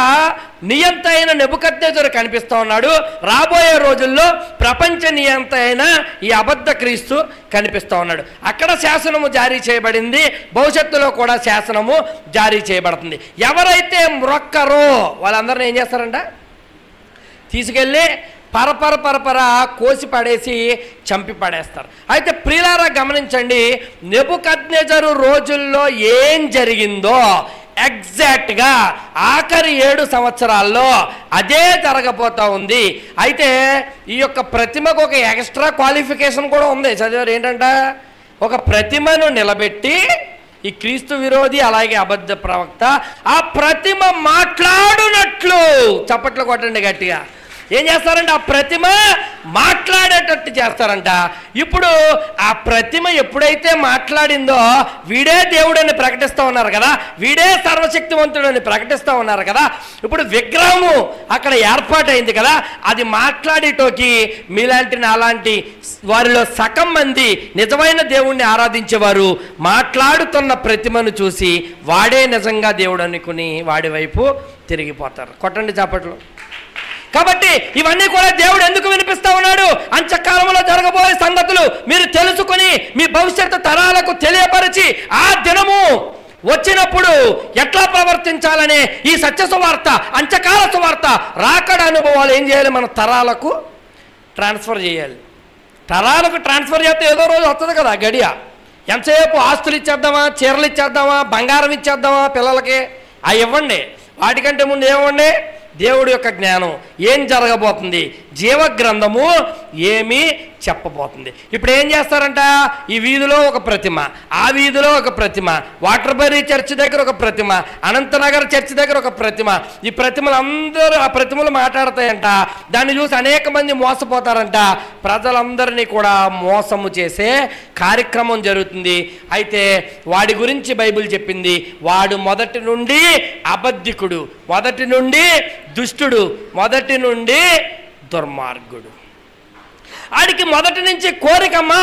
నియంత అయిన నెబుకద్నెజరు కనిపిస్తూ ఉన్నాడు. రాబోయే రోజుల్లో ప్రపంచ నియంత అయిన ఈ అబద్ధ క్రీస్తు కనిపిస్తూ ఉన్నాడు. అక్కడ శాసనము జారీ చేయబడింది, భవిష్యత్తులో కూడా శాసనము జారీ చేయబడుతుంది. ఎవరైతే మ్రొక్కరో వాళ్ళందరినీ ఏం చేస్తారంట? తీసుకెళ్ళి పరపర కోసి పడేసి చంపి పడేస్తారు. అయితే ప్రియులారా గమనించండి, నెబుకద్నెజరు రోజుల్లో ఏం జరిగిందో ఎగ్జాక్ట్గా ఆఖరి 7 సంవత్సరాల్లో అదే జరగబోతూ ఉంది. అయితే ఈ యొక్క ప్రతిమకు ఒక ఎక్స్ట్రా క్వాలిఫికేషన్ కూడా ఉంది. చదివారు ఏంటంట? ఒక ప్రతిమను నిలబెట్టి ఈ క్రీస్తు విరోధి అలాగే అబద్ధ ప్రవక్త ఆ ప్రతిమ మాట్లాడునట్లు, చప్పట్లు కొట్టండి గట్టిగా, ఏం చేస్తారంటే ఆ ప్రతిమ మాట్లాడేటట్టు చేస్తారంట. ఇప్పుడు ఆ ప్రతిమ ఎప్పుడైతే మాట్లాడిందో వీడే దేవుడని ప్రకటిస్తూ ఉన్నారు కదా, వీడే సర్వశక్తివంతుడని ప్రకటిస్తూ ఉన్నారు కదా. ఇప్పుడు విగ్రహము అక్కడ ఏర్పాటైంది కదా, అది మాట్లాడేటోకి మీలాంటి నాలాంటి వారిలో సగం మంది నిజమైన దేవుణ్ణి ఆరాధించేవారు మాట్లాడుతున్న ప్రతిమను చూసి వాడే నిజంగా దేవుడు అనుకుని వాడి వైపు తిరిగిపోతారు. కొట్టండి చప్పట్లు. కాబట్టి ఇవన్నీ కూడా దేవుడు ఎందుకు వినిపిస్తా ఉన్నాడు? అంత్యకాలంలో జరగబోయే సంగతులు మీరు తెలుసుకొని మీ భవిష్యత్తు తరాలకు తెలియపరిచి ఆ దినము వచ్చినప్పుడు ఎట్లా ప్రవర్తించాలనే ఈ సత్య సువార్త, అంత్యకాల సువార్త, రాకడ అనుభవాలు ఏం చేయాలి? మన తరాలకు ట్రాన్స్ఫర్ చేయాలి. తరాలకు ట్రాన్స్ఫర్ చేస్తే ఏదో రోజు వస్తుంది కదా గడియ. ఎంతసేపు ఆస్తులు ఇచ్చేద్దామా, చీరలు ఇచ్చేద్దామా, బంగారం ఇచ్చేద్దామా పిల్లలకి? అవి ఇవ్వండి. వాటికంటే ముందు ఏమండి? దేవుడి యొక్క జ్ఞానం ఏం జరగబోతుంది, జీవగ్రంథము ఏమి చెప్పబోతుంది. ఇప్పుడు ఏం చేస్తారంట? ఈ వీధిలో ఒక ప్రతిమ, ఆ వీధిలో ఒక ప్రతిమ, వాటర్బరీ చర్చ్ దగ్గర ఒక ప్రతిమ, అనంతనగర్ చర్చ్ దగ్గర ఒక ప్రతిమ. ఈ ప్రతిమలు అందరూ ఆ ప్రతిమలు మాట్లాడతాయంట. దాన్ని చూసి అనేక మంది మోసపోతారంట. ప్రజలందరినీ కూడా మోసము చేసే కార్యక్రమం జరుగుతుంది. అయితే వాడి గురించి బైబిల్ చెప్పింది, వాడు మొదటి నుండి అబద్ధికుడు, మొదటి నుండి దుష్టుడు, మొదటి నుండి దుర్మార్గుడు. ఆడికి మొదటి నుంచి కోరికమ్మా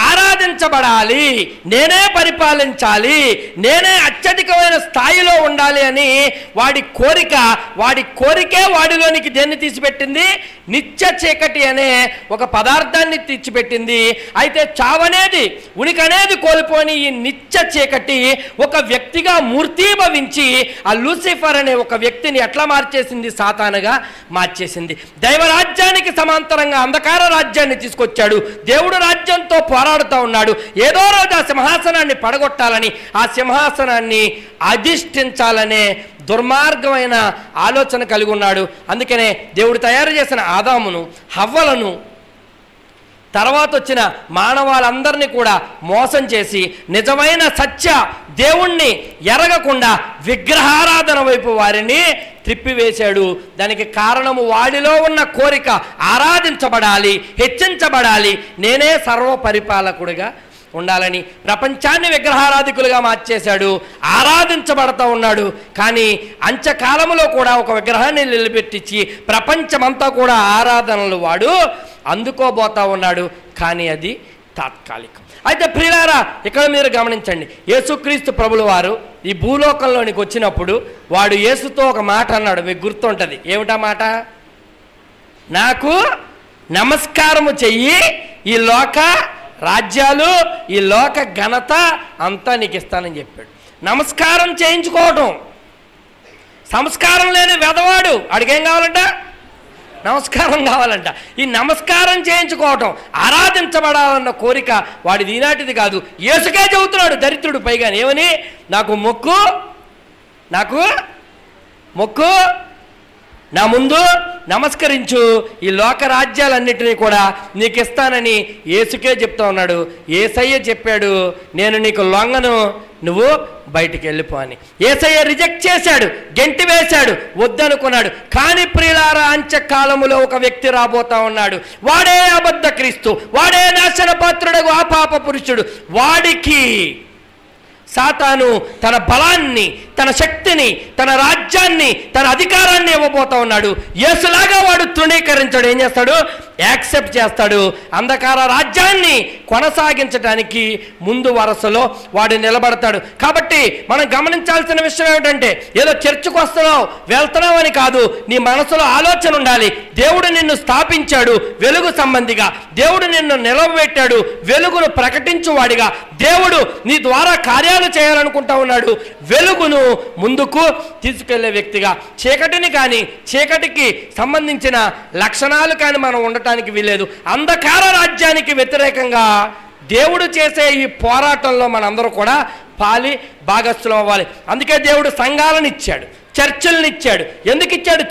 ఆరాధించబడాలి, నేనే పరిపాలించాలి, నేనే అత్యధికమైన స్థాయిలో ఉండాలి అని వాడి కోరిక. వాడి కోరికే వాడిలోనికి దేన్ని తీసిపెట్టింది? నిత్య చీకటి అనే ఒక పదార్థాన్ని తెచ్చిపెట్టింది. అయితే చావనేది, ఉనికి అనేది కోల్పోని ఈ నిత్య చీకటి ఒక వ్యక్తిగా మూర్తీభవించి ఆ లూసిఫర్ అనే ఒక వ్యక్తిని ఎట్లా మార్చేసింది? సాతానుగా మార్చేసింది. దైవరాజ్యానికి సమాంతరంగా అంధకార రాజ్యాన్ని తీసుకొచ్చాడు. దేవుడు రాజ్యంతో పోరాడుతూ ఉన్నాడు. ఏదో రోజు ఆ సింహాసనాన్ని పడగొట్టాలని, ఆ సింహాసనాన్ని అధిష్ఠించాలనే దుర్మార్గమైన ఆలోచన కలిగి ఉన్నాడు. అందుకనే దేవుడు తయారు చేసిన ఆదామును, హవ్వలను, తర్వాత వచ్చిన మానవాళ్ళందరినీ కూడా మోసం చేసి నిజమైన సత్య దేవుణ్ణి ఎరగకుండా విగ్రహారాధన వైపు వారిని త్రిప్పివేశాడు. దానికి కారణము వాడిలో ఉన్న కోరిక ఆరాధించబడాలి, హెచ్చించబడాలి, నేనే సర్వ పరిపాలకుడిగా ఉండాలని ప్రపంచాన్ని విగ్రహారాధికులుగా మార్చేశాడు. ఆరాధించబడతా ఉన్నాడు. కానీ అంత్యకాలంలో కూడా ఒక విగ్రహాన్ని నిలబెట్టించి ప్రపంచమంతా కూడా ఆరాధనలు వాడు అందుకోబోతా ఉన్నాడు. కానీ అది తాత్కాలికం. అయితే ప్రియులారా, ఇక్కడ మీరు గమనించండి, యేసుక్రీస్తు ప్రభుల వారు ఈ భూలోకంలోనికి వచ్చినప్పుడు వాడు యేసుతో ఒక మాట అన్నాడు. మీకు గుర్తుంటుంది. ఏమిటా మాట? నాకు నమస్కారము చెయ్యి, ఈ లోక రాజ్యాలు, ఈ లోక ఘనత అంతా నీకు ఇస్తానని చెప్పాడు. నమస్కారం చేయించుకోవటం. సంస్కారం లేని వెదవాడు అడిగేం కావాలంట? నమస్కారం కావాలంట. ఈ నమస్కారం చేయించుకోవటం, ఆరాధించబడాలన్న కోరిక వాడిది ఈనాటిది కాదు. యేసుకే చెబుతున్నాడు దరిద్రుడు. పైగా ఏమని? నాకు మొక్కు, నాకు మొక్కు, నా ముందు నమస్కరించు, ఈ లోక రాజ్యాలన్నిటినీ కూడా నీకు ఇస్తానని యేసుకే చెప్తా ఉన్నాడు. యేసయ్య చెప్పాడు, నేను నీకు లొంగను, నువ్వు బయటికి వెళ్ళిపో అని. యేసయ్య రిజెక్ట్ చేశాడు, గెంటి వేశాడు, వద్దనుకున్నాడు. కానీ ప్రియులారా, అంత్యకాలములో ఒక వ్యక్తి రాబోతా ఉన్నాడు. వాడే అబద్ధ క్రీస్తు, వాడే నాశన పాత్రుడగు ఆ పాప పురుషుడు. వాడికి సాతాను తన బలాన్ని, తన శక్తిని, తన రాజ్యాన్ని, తన అధికారాన్ని ఇవ్వబోతా ఉన్నాడు. యేసులాగా వాడు తృణీకరించాడు. ఏం చేస్తాడు? యాక్సెప్ట్ చేస్తాడు. అంధకార రాజ్యాన్ని కొనసాగించడానికి ముందు వరుసలో వాడు నిలబడతాడు. కాబట్టి మనం గమనించాల్సిన విషయం ఏమిటంటే, ఏదో చర్చకు వస్తున్నావు, వెళ్తున్నావు అని కాదు. నీ మనసులో ఆలోచన ఉండాలి. దేవుడు నిన్ను స్థాపించాడు వెలుగు సంబంధిగా. దేవుడు నిన్ను నిలవబెట్టాడు వెలుగును ప్రకటించువాడిగా. దేవుడు నీ ద్వారా కార్యాలు చేయాలనుకుంటా ఉన్నాడు. వెలుగును ముందుకు తీసుకెళ్లే వ్యక్తిగా. చీకటిని కానీ, చీకటికి సంబంధించిన లక్షణాలు కానీ మనం ఉండటానికి వీలేదు. అంధకార రాజ్యానికి వ్యతిరేకంగా దేవుడు చేసే ఈ పోరాటంలో మనందరూ కూడా పాలి భాగస్థులం అవ్వాలి. అందుకే దేవుడు సంఘాలను ఇచ్చాడు, చర్చిలను ఇచ్చాడు. ఎందుకు ఇచ్చాడు?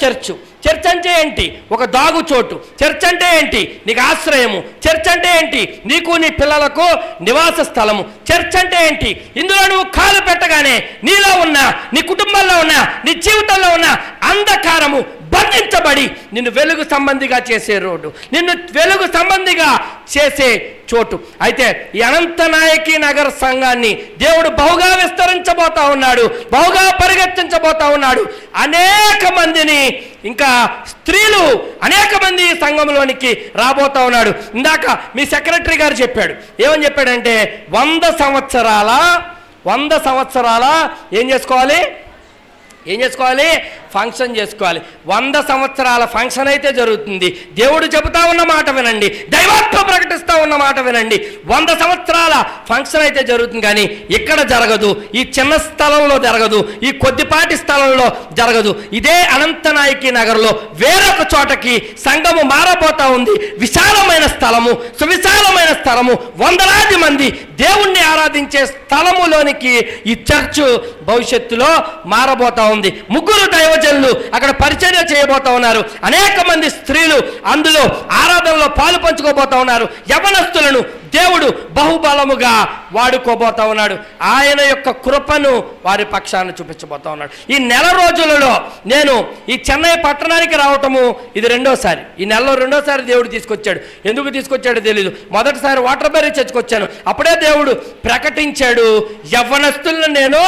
చర్చ్ అంటే ఏంటి? ఒక దాగు చోటు. చర్చ్ అంటే ఏంటి? నీకు ఆశ్రయము. చర్చ్ అంటే ఏంటి? నీకు నీ పిల్లలకు నివాస స్థలము. చర్చ్ అంటే ఏంటి? ఇందులో నువ్వు కాలు పెట్టగానే నీలో ఉన్న, నీ కుటుంబంలో ఉన్న, నీ జీవితంలో ఉన్న అంధకారము బంధించబడి నిన్ను వెలుగు సంబంధిగా చేసే రోడ్డు, నిన్ను వెలుగు సంబంధిగా చేసే చోటు. అయితే ఈ అనంతనాయకి నగర సంఘాన్ని దేవుడు బహుగా విస్తరించబోతా ఉన్నాడు, బహుగా పరిగెత్తించబోతా ఉన్నాడు. అనేక మందిని, ఇంకా స్త్రీలు అనేక మంది ఈ సంఘంలోనికి రాబోతా ఉన్నాడు. ఇందాక మీ సెక్రటరీ గారు చెప్పాడు, ఏమని చెప్పాడంటే 100 సంవత్సరాల ఏం చేసుకోవాలి ఫంక్షన్ చేసుకోవాలి. 100 సంవత్సరాల ఫంక్షన్ అయితే జరుగుతుంది. దేవుడు చెబుతా ఉన్న మాట వినండి, దైవాత్మ ప్రకటిస్తూ ఉన్న మాట వినండి. 100 సంవత్సరాల ఫంక్షన్ అయితే జరుగుతుంది, కానీ ఇక్కడ జరగదు, ఈ చిన్న స్థలంలో జరగదు, ఈ కొద్దిపాటి స్థలంలో జరగదు. ఇదే అనంతనాయకి నగర్లో వేరొక చోటకి సంఘము మారబోతా ఉంది. విశాలమైన స్థలము, సువిశాలమైన స్థలము, వందలాది మంది దేవుణ్ణి ఆరాధించే స్థలములోనికి ఈ చర్చ్ భవిష్యత్తులో మారబోతా ఉంది. 3 దైవజనులు అక్కడ పరిచర్య చేయబోతా ఉన్నారు. అనేక మంది స్త్రీలు అందులో ఆరాధనలో పాలు పంచుకోబోతా ఉన్నారు. యవనస్తులను దేవుడు బహుబలముగా వాడుకోబోతా ఉన్నాడు. ఆయన యొక్క కృపను వారి పక్షాన్ని చూపించబోతా ఉన్నాడు. ఈ నెల రోజులలో నేను ఈ చెన్నై పట్టణానికి రావటము ఇది రెండోసారి. ఈ నెలలో రెండోసారి దేవుడు తీసుకొచ్చాడు. ఎందుకు తీసుకొచ్చాడో తెలీదు. మొదటిసారి వాటర్ బెర్రీ చర్చ్కొచ్చాను. అప్పుడే దేవుడు ప్రకటించాడు, యవ్వనస్తులను నేను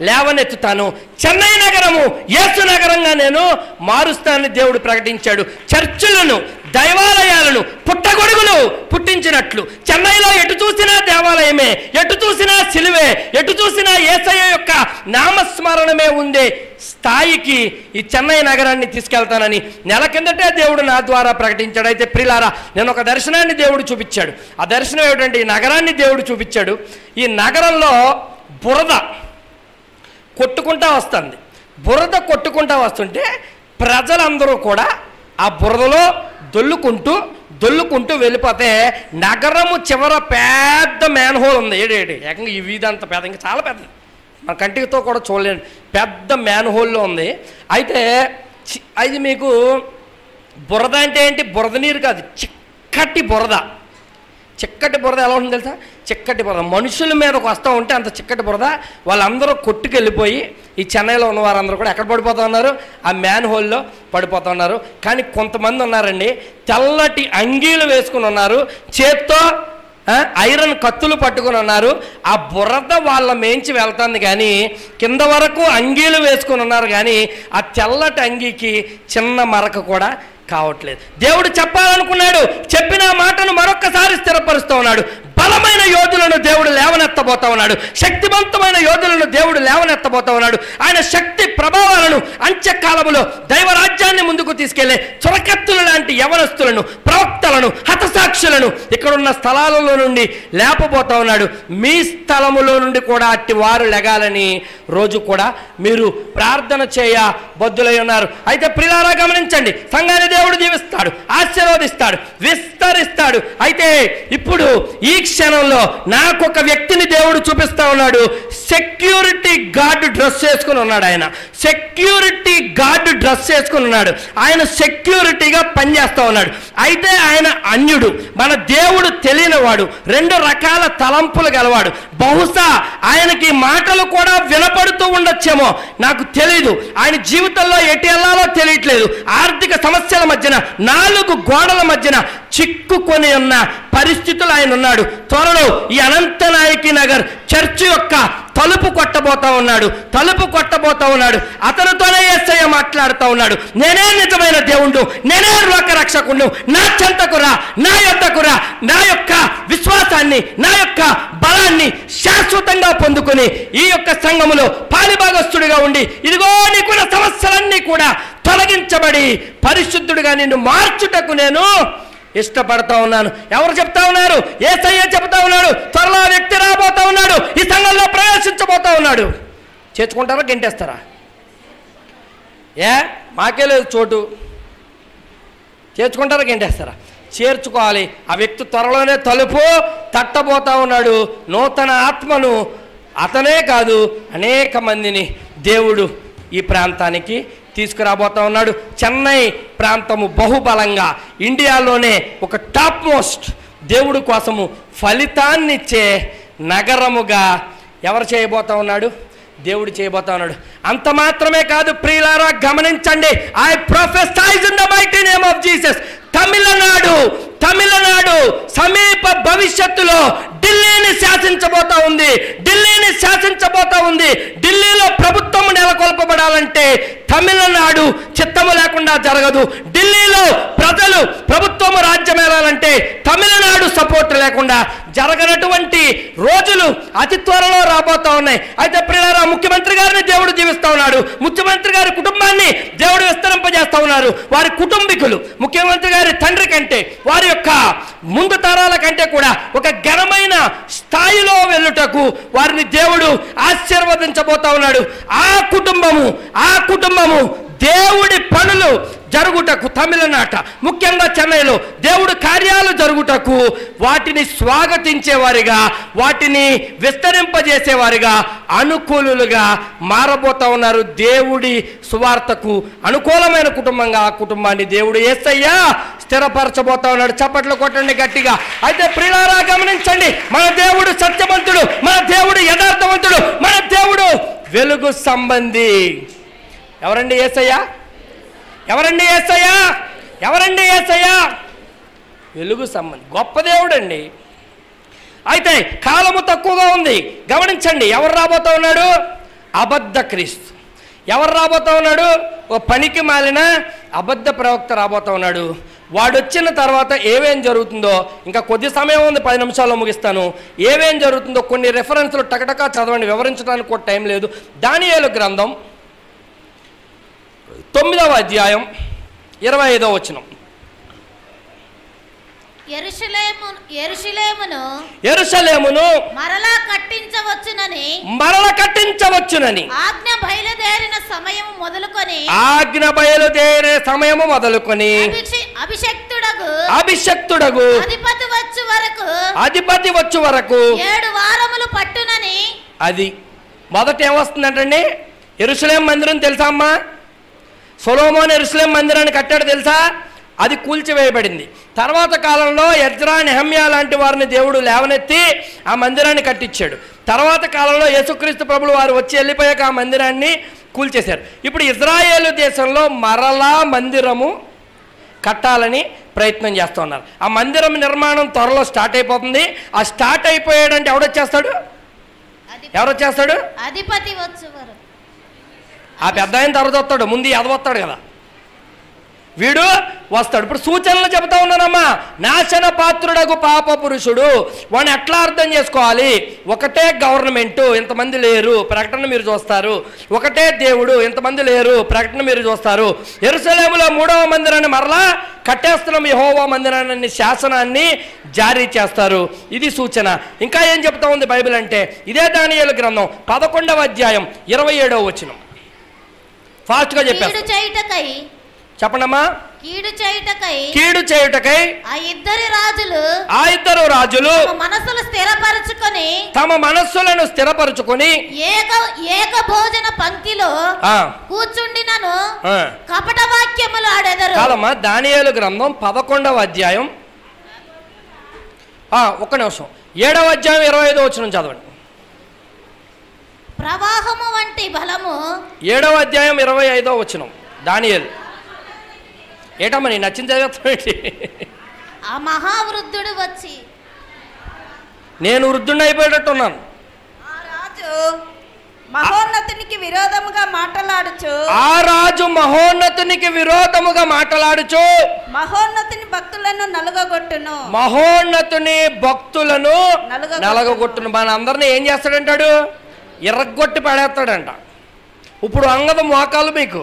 లేవనెత్తుతాను, చెన్నై నగరము యేసు నగరంగా నేను మారుస్తానని దేవుడు ప్రకటించాడు. చర్చిలను, దైవాలయాలను పుట్టగొడుగులు పుట్టించినట్లు చెన్నైలో ఎటు చూసినా దేవాలయమే, ఎటు చూసినా సిలువే, ఎటు చూసినా యేసయ్య యొక్క నామస్మరణమే ఉండే స్థాయికి ఈ చెన్నై నగరాన్ని తీసుకెళ్తానని నెల కిందటే దేవుడు నా ద్వారా ప్రకటించాడు. అయితే ప్రియులారా, నేను ఒక దర్శనాన్ని దేవుడు చూపించాడు. ఆ దర్శనం ఏమిటంటే, ఈ నగరాన్ని దేవుడు చూపించాడు. ఈ నగరంలో బురద కొట్టుకుంటా వస్తుంది. బురద కొట్టుకుంటా వస్తుంటే ప్రజలందరూ కూడా ఆ బురదలో దొల్లుకుంటూ వెళ్ళిపోతే నగరము చివర పెద్ద మ్యాన్ హోల్ ఉంది. ఏకంగా ఈ వీధి అంత పెద్ద, ఇంకా చాలా పెద్దది, మన కంటితో కూడా చూడలేను, పెద్ద మ్యాన్ హోల్లో ఉంది. అయితే అది మీకు బురద అంటే ఏంటి? బురద నీరు కాదు, చిక్కటి బురద. చిక్కటి బురద ఎలా ఉంటుంది తెలుసా? చిక్కటి బురద మనుషుల మీదకు వస్తూ ఉంటే అంత చిక్కటి బురద. వాళ్ళందరూ కొట్టుకెళ్ళిపోయి ఈ చెన్నైలో ఉన్న వారందరూ కూడా ఎక్కడ పడిపోతూ ఉన్నారు? ఆ మ్యాన్ హోల్లో పడిపోతూ ఉన్నారు. కానీ కొంతమంది ఉన్నారండి, తెల్లటి అంగీలు వేసుకుని ఉన్నారు, చేత్తో ఐరన్ కత్తులు పట్టుకుని ఉన్నారు. ఆ బురద వాళ్ళ మేంచి వెళ్తుంది, కానీ కింద వరకు అంగీలు వేసుకుని ఉన్నారు, కానీ ఆ తెల్లటి అంగీకి చిన్న మరక కూడా కావట్లేదు. దేవుడు చెప్పాలనుకున్నాడు, చెప్పిన మాటను మరొక్కసారి స్థిరపరుస్తూ ఉన్నాడు. బలమైన యోధులను దేవుడు లేవనెత్తబోతా ఉన్నాడు. శక్తివంతమైన యోధులను దేవుడు లేవనెత్తబోతా ఉన్నాడు. ఆయన శక్తి ప్రభావాలను అంత్యకాలములో దైవరాజ్యాన్ని ముందుకు తీసుకెళ్లే చురకత్తుల లాంటి యవనస్తులను, ప్రవక్తలను, హతసాక్షులను ఇక్కడున్న స్థలాలలో నుండి లేపబోతా ఉన్నాడు. మీ స్థలములో నుండి కూడా అట్టి వారు లెగాలని రోజు కూడా మీరు ప్రార్థన చేయ బద్దులై ఉన్నారు. అయితే ప్రియులారా గమనించండి, సంఘాన్ని దేవుడు దీవిస్తాడు, ఆశీర్వదిస్తాడు, విస్తరిస్తాడు. అయితే ఇప్పుడు ఈ క్షణంలో నాకు ఒక వ్యక్తిని దేవుడు చూపిస్తా ఉన్నాడు. సెక్యూరిటీ గార్డ్ డ్రెస్ వేసుకుని ఉన్నాడు. ఆయన సెక్యూరిటీ గార్డ్ డ్రెస్ వేసుకుని ఉన్నాడు. ఆయన సెక్యూరిటీగా పనిచేస్తా ఉన్నాడు. అయితే ఆయన అన్యుడు, మన దేవుడు తెలియనివాడు, 2 రకాల తలంపులు గలవాడు. బహుశా ఆయనకి మాటలు కూడా వినపడుతూ ఉండొచ్చేమో, నాకు తెలీదు. ఆయన జీవితంలో ఎటు వెళ్ళాలో తెలియట్లేదు. ఆర్థిక సమస్యల మధ్యన, 4 గోడల మధ్యన చిక్కుకొని ఉన్న పరిస్థితులు ఆయన ఉన్నాడు. త్వరలో ఈ అనంతనాయకి నగర్ చర్చి యొక్క తలుపు కొట్టబోతా ఉన్నాడు. అతనితోనే యేసయ్య మాట్లాడుతూ ఉన్నాడు. నేనే నిజమైన దేవుడు, నేనే లోక రక్షకుడు, నా చెంతకు రా, నా యొద్దకు రా, నా యొక్క విశ్వాసాన్ని, నా యొక్క బలాన్ని శాశ్వతంగా పొందుకొని ఈ యొక్క సంఘములో పాలిభాగస్తుడిగా ఉండి, ఇదిగో నీకున్న సమస్యలన్నీ కూడా తొలగించబడి పరిశుద్ధుడిగా నిన్ను మార్చుటకు నేను ఇష్టపడతా ఉన్నాను. ఎవరు చెప్తా ఉన్నారు? యేసయ్య చెప్తా ఉన్నాడు. త్వరలో వ్యక్తి రాబోతా ఉన్నాడు, ఈ సంఘంలో ప్రవేశించబోతా ఉన్నాడు. చేర్చుకుంటారా, గెంటేస్తారా? మాకే లేదు చోటు. చేర్చుకుంటారా, గెంటేస్తారా? చేర్చుకోవాలి. ఆ వ్యక్తి త్వరలోనే తలుపు తట్టబోతా ఉన్నాడు. నూతన ఆత్మను అతనే కాదు, అనేక మందిని దేవుడు ఈ ప్రాంతానికి తీసుకురాబోతా ఉన్నాడు. చెన్నై ప్రాంతము బహుబలంగా ఇండియాలోనే ఒక టాప్ మోస్ట్ దేవుడి కోసము ఫలితాన్నిచ్చే నగరముగా ఎవరు చేయబోతా ఉన్నాడు? దేవుడు చేయబోతా ఉన్నాడు. అంత మాత్రమే కాదు ప్రియులారా, గమనించండి. I prophesize in the mighty name of Jesus. Tamil Nadu సమీప భవిష్యత్తులో ఢిల్లీని శాసించబోతా ఉంది. ఢిల్లీలో ప్రభుత్వం నెలకొల్పబడాలంటే తమిళనాడు చిత్తము లేకుండా జరగదు. ఢిల్లీలో ప్రజలు ప్రభుత్వం రాజ్యం ఏలాలంటే తమిళనాడు సపోర్ట్ లేకుండా జరగనటువంటి రోజులు అతి త్వరలో రాబోతా ఉన్నాయి. అయితే ప్రియులారా, ముఖ్యమంత్రి గారిని దేవుడు జీవిస్తా ఉన్నాడు. ముఖ్యమంత్రి గారి కుటుంబాన్ని దేవుడు విస్తరింపజేస్తా ఉన్నారు. వారి కుటుంబీకులు ముఖ్యమంత్రి గారి తండ్రి కంటే, వారి యొక్క ముందు తరాల కంటే కూడా ఒక ఘనమైన స్థాయిలో వెళ్ళుటకు వారిని దేవుడు ఆశీర్వదించబోతా ఉన్నాడు. ఆ కుటుంబము దేవుడి పనులు జరుగుటకు, తమిళనాట ముఖ్యంగా చెన్నైలో దేవుడు కార్యాలు జరుగుటకు వాటిని స్వాగతించేవారిగా, వాటిని విస్తరింపజేసేవారిగా, అనుకూలులుగా మారబోతా ఉన్నారు. దేవుడి సువార్తకు అనుకూలమైన కుటుంబంగా ఆ కుటుంబాన్ని దేవుడు యేసయ్య స్థిరపరచబోతా ఉన్నాడు. చప్పట్లు కొట్టండి గట్టిగా. అయితే ప్రియులారా, గమనించండి, మన దేవుడు సత్యవంతుడు, మన దేవుడు యథార్థవంతుడు, మన దేవుడు వెలుగు సంబంధి. ఎవరండి యేసయ్య? వెలుగు సంబంధి. గొప్ప దేవుడు అండి. అయితే కాలము తక్కువగా ఉంది. గమనించండి, ఎవరు రాబోతా ఉన్నాడు? అబద్ధ క్రీస్తు. ఎవరు రాబోతా ఉన్నాడు? ఓ పనికి మాలిన అబద్ధ ప్రవక్త రాబోతా ఉన్నాడు. వాడు వచ్చిన తర్వాత ఏమేం జరుగుతుందో, ఇంకా కొద్ది సమయం ఉంది, 10 నిమిషాల్లో ముగిస్తాను. ఏమేం జరుగుతుందో కొన్ని రెఫరెన్స్లు టకటకా చదవండి, వివరించడానికి కూడా టైం లేదు. దానియేలు గ్రంథం 9వ అధ్యాయం 25వ వచనం. యెరూషలేమును మరలా కట్టించవచ్చునని ఆజ్ఞ బయలుదేరిన సమయము మొదలుకొని అభిషక్తుడగు అధిపతి వచ్చు వరకు 7 వారములు పట్టునని. అది మొదట ఏమొస్తుందంటండి? యెరూషలేము మందిరం తెలుసా అమ్మా? సొలొమోను యెరూషలేము మందిరాన్ని కట్టాడు తెలుసా? అది కూల్చివేయబడింది. తర్వాత కాలంలో ఎజ్రా, నెహమ్యా లాంటి వారిని దేవుడు లేవనెత్తి ఆ మందిరాన్ని కట్టించాడు. తర్వాత కాలంలో యేసుక్రీస్తు ప్రభులు వారు వచ్చి వెళ్ళిపోయాక ఆ మందిరాన్ని కూల్చేశారు. ఇప్పుడు ఇజ్రాయేలు దేశంలో మరలా మందిరము కట్టాలని ప్రయత్నం చేస్తూ ఉన్నారు. ఆ మందిరం నిర్మాణం త్వరలో స్టార్ట్ అయిపోతుంది. ఆ స్టార్ట్ అయిపోయాడంటే ఎవడొచ్చేస్తాడు? అధిపతి వచ్చేవారు. ఆ పెద్ద ఆయన తర్వాత వస్తాడు, ముందు ఎదవస్తాడు కదా, వీడు వస్తాడు. ఇప్పుడు సూచనలు చెబుతా ఉన్నానమ్మా. నాశన పాత్రుడకు పాప పురుషుడు, వాడిని ఎట్లా అర్థం చేసుకోవాలి? ఒకటే గవర్నమెంటు, ఇంతమంది లేరు, ప్రకటన మీరు చూస్తారు. ఒకటే దేవుడు, ఇంతమంది లేరు, ప్రకటన మీరు చూస్తారు. యెరూషలేములో 3వ మందిరాన్ని మరలా కట్టేస్తున్నాం, యెహోవా మందిరాన్ని, శాసనాన్ని జారీ చేస్తారు. ఇది సూచన. ఇంకా ఏం చెప్తా ఉంది బైబిల్ అంటే, ఇదే దానియేలు గ్రంథం 11వ అధ్యాయం 27వ వచనం. ఫాస్ట్గా చెప్పారు, చెప్పండమ్మా. కీడు చేయుటకై ఆ ఇద్దరు రాజులు తమ మనస్సులను స్థిరపరచుకొని ఏక భోజన పంక్తిలో కూర్చుండినను కపట వాక్యములు ఆడెదరు. కాదమ్మా, దానియేలు గ్రంథం 11వ అధ్యాయం, ఒక్క నిమిషం, 7వ అధ్యాయం 25వ వచనం చదవండి. ప్రవాహము వంటి బలము, 7వ అధ్యాయం 25వ వచనం. దానియేలు ఏటమ్మా నీ నచ్చింది చదివేస్తావేంటి? ఆ మహావృద్ధుడు వచ్చి, నేను వృద్ధుడిని అయిపోయేటట్టున్నాను. ఆ రాజు మహోన్నతునికి విరోధముగా మాట్లాడుచు మహోన్నతుని భక్తులను నలగొట్టును. మన అందరినీ ఏం చేస్తాడంటాడు? ఎర్రగొట్టి పడేస్తాడంట. ఇప్పుడు అంగద మోకాలు మీకు,